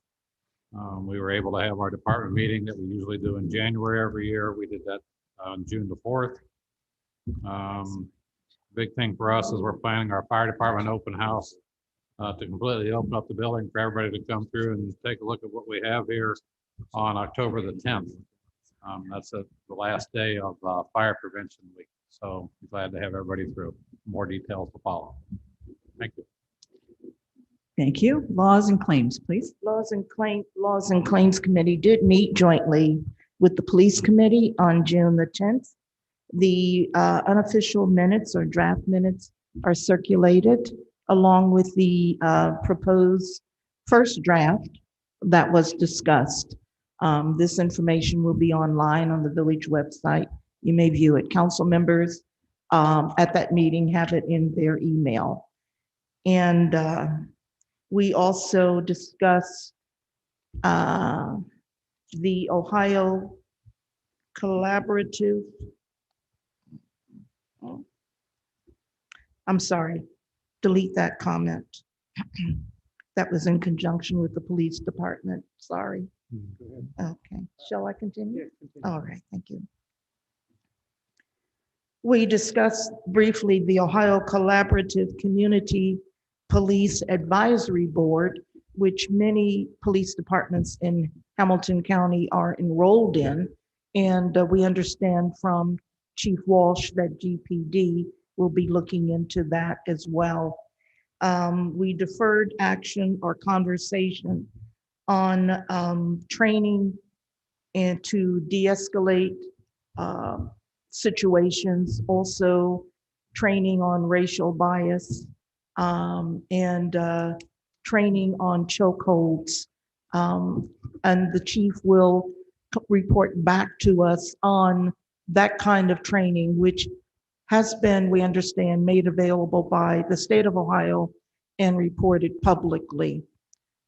We were able to have our department meeting that we usually do in January every year. We did that on June the 4th. Big thing for us is we're planning our fire department open house to completely open up the building for everybody to come through and take a look at what we have here on October the 10th. That's the last day of Fire Prevention Week. So I'm glad to have everybody through. More details to follow. Thank you. Thank you. Laws and Claims, please. Laws and Claims Committee did meet jointly with the Police Committee on June the 10th. The unofficial minutes or draft minutes are circulated along with the proposed first draft that was discussed. This information will be online on the village website. You may view it. Council members at that meeting have it in their email. And we also discussed the Ohio Collaborative. I'm sorry, delete that comment. That was in conjunction with the police department. Sorry. Go ahead. Okay. Shall I continue? Yeah, continue. All right. Thank you. We discussed briefly the Ohio Collaborative Community Police Advisory Board, which many police departments in Hamilton County are enrolled in. And we understand from Chief Walsh that GPD will be looking into that as well. We deferred action or conversation on training and to de-escalate situations, also training on racial bias, and training on chokeholds. And the chief will report back to us on that kind of training, which has been, we understand, made available by the state of Ohio and reported publicly.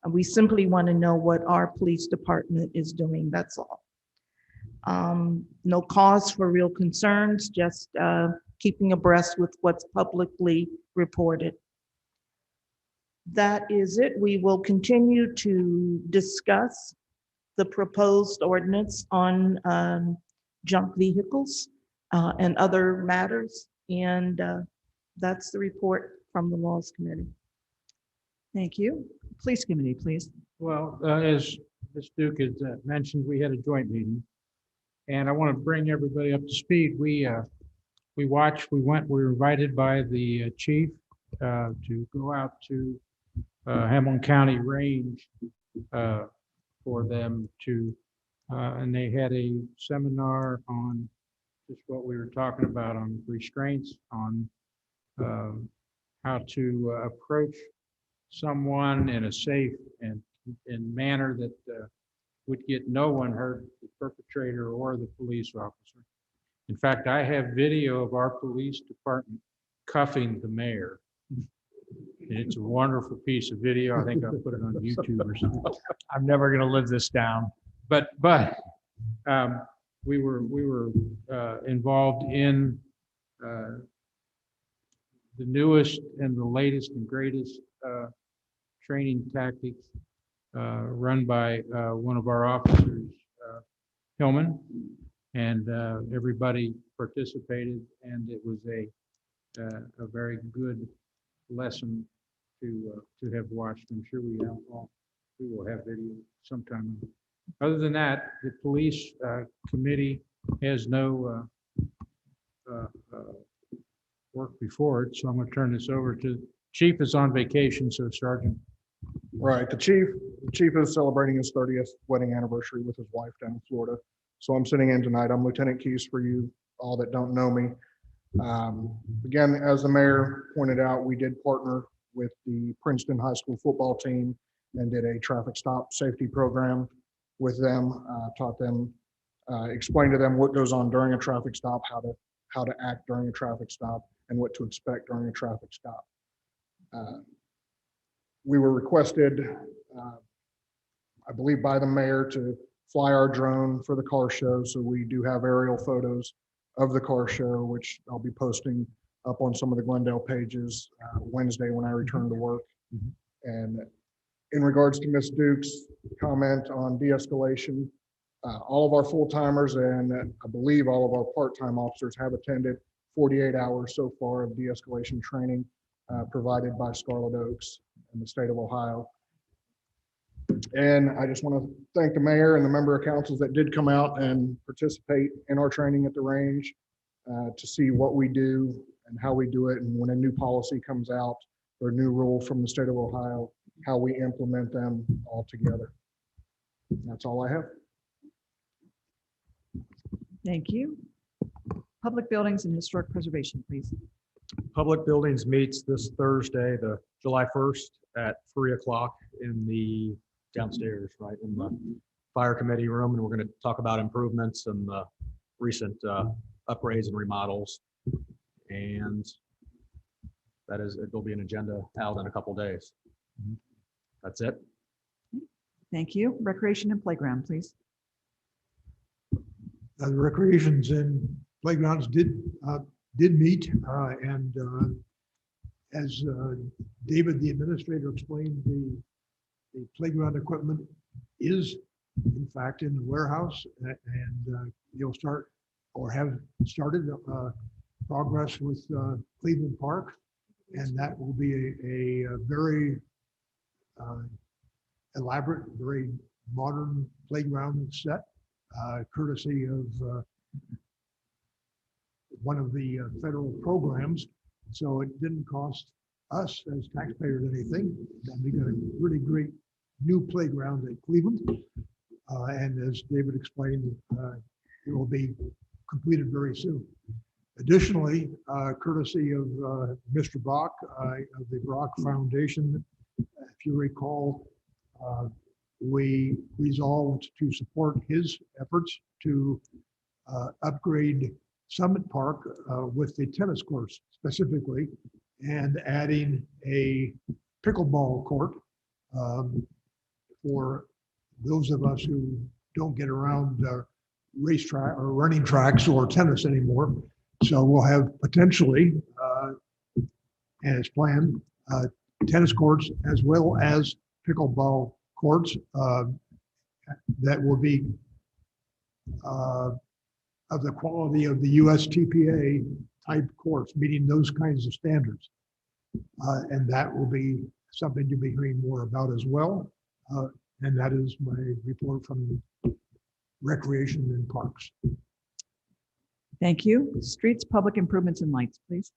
And we simply want to know what our police department is doing, that's all. No cause for real concerns, just keeping abreast with what's publicly reported. That is it. We will continue to discuss the proposed ordinance on junk vehicles and other matters. And that's the report from the Laws Committee. Thank you. Police Committee, please. Well, as Ms. Duke has mentioned, we had a joint meeting. And I want to bring everybody up to speed. We were invited by the chief to go out to Hamilton County Range for them to, and they had a seminar on just what we were talking about on restraints, on how to approach someone in a safe and manner that would get no one hurt, the perpetrator or the police officer. In fact, I have video of our police department cuffing the mayor. And it's a wonderful piece of video. I think I'll put it on YouTube or something. I'm never going to live this down. But we were involved in the newest and the latest and greatest training tactics run by one of our officers, Hillman, and everybody participated, and it was a very good lesson to have watched. I'm sure we will have video sometime. Other than that, the police committee has no work before it, so I'm going to turn this over to Chief. Is on vacation, so Sergeant. Right, the chief is celebrating his 30th wedding anniversary with his wife down in Florida. So I'm sitting in tonight. I'm Lieutenant Keys for you all that don't know me. Again, as the mayor pointed out, we did partner with the Princeton High School football team and did a traffic stop safety program with them, taught them, explained to them what goes on during a traffic stop, how to act during a traffic stop, and what to expect during a traffic stop. We were requested, I believe by the mayor, to fly our drone for the car show. So we do have aerial photos of the car show, which I'll be posting up on some of the Glendale pages Wednesday when I return to work. And in regards to Ms. Duke's comment on de-escalation, all of our full-timers and I believe all of our part-time officers have attended 48 hours so far of de-escalation training provided by Scarlet Oaks in the state of Ohio. And I just want to thank the mayor and the member of councils that did come out and participate in our training at the range to see what we do and how we do it. And when a new policy comes out or a new rule from the state of Ohio, how we implement them all together. And that's all I have. Thank you. Public Buildings and Historic Preservation, please. Public Buildings meets this Thursday, the July 1st at 3 o'clock in the downstairs, right in the fire committee room. And we're going to talk about improvements and the recent upgrades and remodels. And that is, it'll be an agenda out in a couple days. That's it. Thank you. Recreation and Playground, please. The recreations and playgrounds did meet and As David, the administrator, explained, the playground equipment is in fact in the warehouse, and you'll start or have started progress with Cleveland Park, and that will be a very elaborate, very modern playground set, courtesy of one of the federal programs. So it didn't cost us as taxpayers anything. And we got a really great new playground at Cleveland. And as David explained, it will be completed very soon. Additionally, courtesy of Mr. Brock of the Brock Foundation, if you recall, we resolved to support his efforts to upgrade Summit Park with the tennis courts specifically, and adding a pickleball court for those of us who don't get around racetrack or running tracks or tennis anymore. So we'll have potentially, and it's planned, tennis courts as well as pickleball courts that will be of the quality of the USTPA type courts, meeting those kinds of standards. And that will be something to be hearing more about as well. And that is my report from Recreation and Parks. Thank you. Streets, public improvements and lights, please.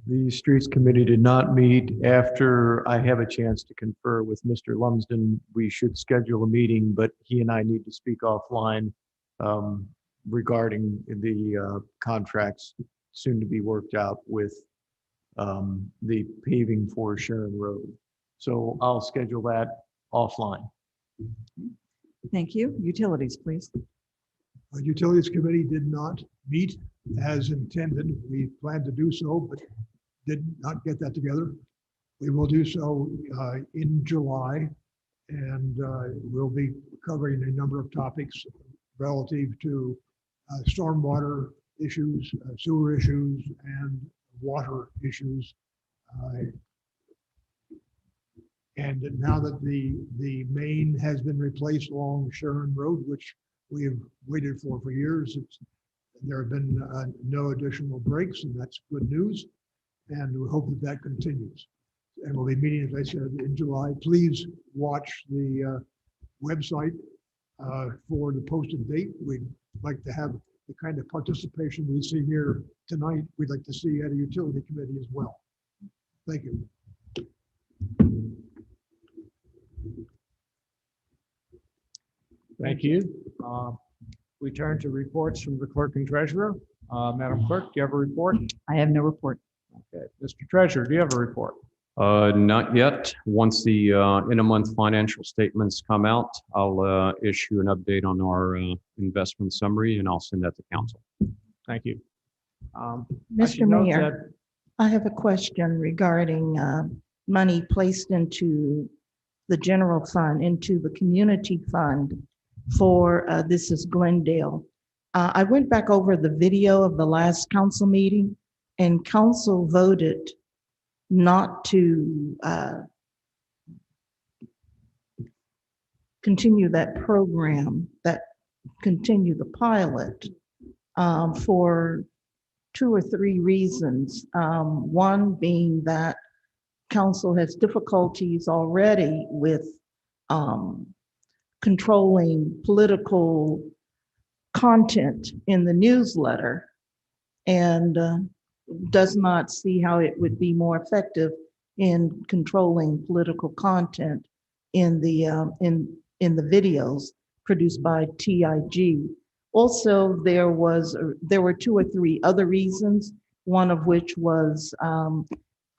The Streets Committee did not meet. After I have a chance to confer with Mr. Lumsden, we should schedule a meeting, but he and I need to speak offline regarding the contracts soon to be worked out with the paving for Sharon Road. So I'll schedule that offline. Thank you. Utilities, please. The Utilities Committee did not meet as intended. We planned to do so, but did not get that together. We will do so in July, and we'll be covering a number of topics relative to stormwater issues, sewer issues, and water issues. And now that the main has been replaced along Sharon Road, which we have waited for years, there have been no additional breaks, and that's good news. And we hope that that continues. And we'll be meeting, as I said, in July. Please watch the website for the posted date. We'd like to have the kind of participation we see here tonight. We'd like to see at a utility committee as well. Thank you. Thank you. We turn to reports from the Clerk and Treasurer. Madam Clerk, do you have a report? I have no report. Okay. Mr. Treasurer, do you have a report? Not yet. Once the in-a-month financial statements come out, I'll issue an update on our investment summary, and I'll send that to council. Thank you. I Mr. should note Mayor, I have a question regarding money placed into the general fund, into the community fund for, this is Glendale. I went back over the video of the last council meeting, and council voted not to continue that program, continue the pilot for 2 or 3 reasons. One being that council has difficulties already with controlling political content in the newsletter, and does not see how it would be more effective in controlling political content in the videos produced by TIG. Also, there were 2 or 3 other reasons, one of which was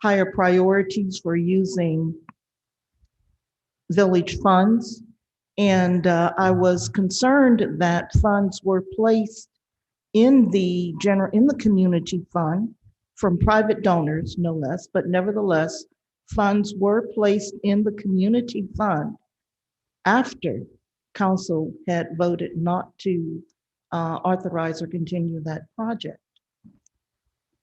higher priorities for using village funds. And I was concerned that funds were placed in the community fund from private donors, no less, but nevertheless, funds were placed in the community fund after council had voted not to authorize or continue that project.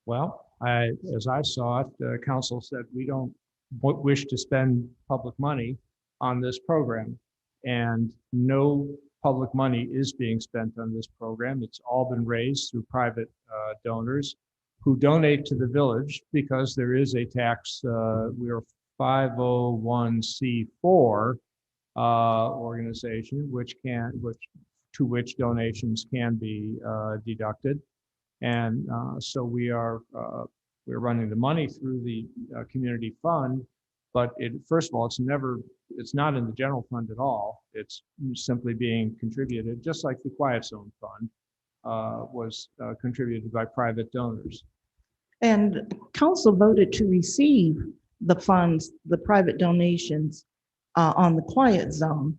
Well, As I saw it, the council said, we don't wish to spend public money on this program. And no public money is being spent on this program. It's all been raised through private donors who donate to the village because there is a tax. We are 501c4 organization, to which donations can be deducted. And so we're running the money through the community fund, but first of all, it's not in the general fund at all. It's simply being contributed, just like the Quiet Zone Fund was contributed by private donors. And council voted to receive the funds, the private donations on the Quiet Zone.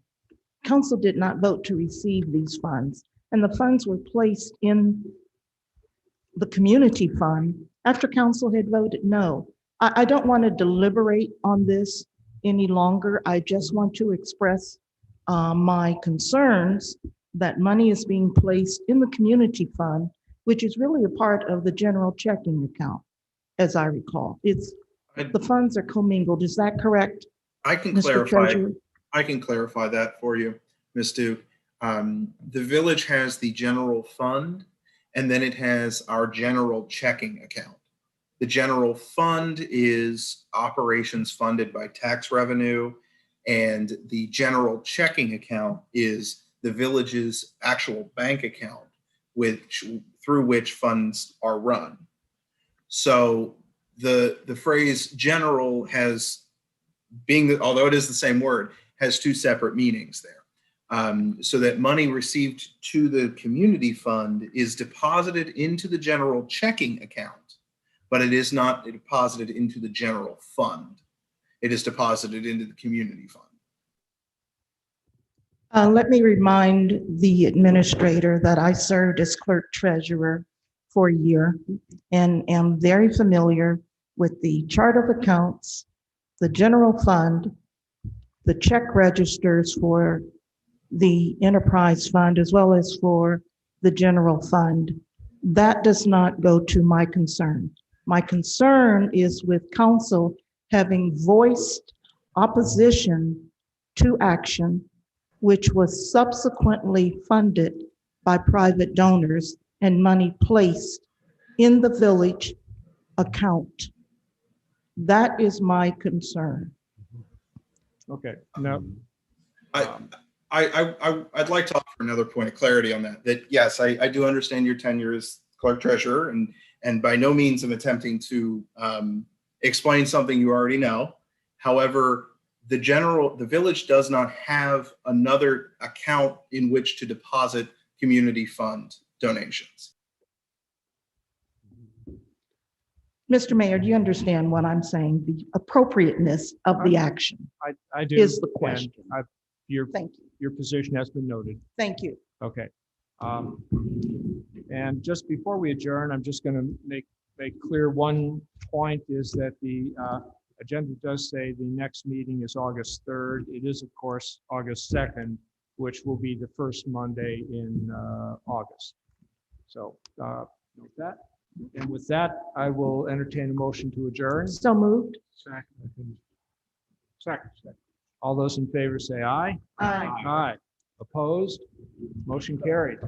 Council did not vote to receive these funds, and the funds were placed in the community fund after council had voted no. I don't want to deliberate on this any longer. I just want to express my concerns that money is being placed in the community fund, which is really a part of the general checking account, as I recall. The funds are commingled. Is that correct? I can Mr. clarify. Treasurer? I can clarify that for you, Ms. Duke. The village has the general fund, and then it has our general checking account. The general fund is operations funded by tax revenue, and the general checking account is the village's actual bank account, through which funds are run. So the phrase general has, although it is the same word, has two separate meanings there. So that money received to the community fund is deposited into the general checking account, but it is not deposited into the general fund. It is deposited into the community fund. Let me remind the administrator that I served as clerk treasurer for a year and am very familiar with the chart of accounts, the general fund, the check registers for the enterprise fund, as well as for the general fund. That does not go to my concern. My concern is with council having voiced opposition to action, which was subsequently funded by private donors and money placed in the village account. That is my concern. Okay, now. I'd like to offer another point of clarity on that. That yes, I do understand your tenure as clerk treasurer, and by no means am attempting to explain something you already know. However, the village does not have another account in which to deposit community fund donations. Mr. Mayor, do you understand what I'm saying? The appropriateness of the action I do. is the question. Thank you. Your position has been noted. Thank you. Okay. And just before we adjourn, I'm just going to make clear one point is that the agenda does say the next meeting is August 3rd. It is, of course, August 2nd, which will be the first Monday in August. So note that. And with that, I will entertain a motion to adjourn. So moved. Second. All those in favor say aye. Aye. Aye. Opposed? Motion carried.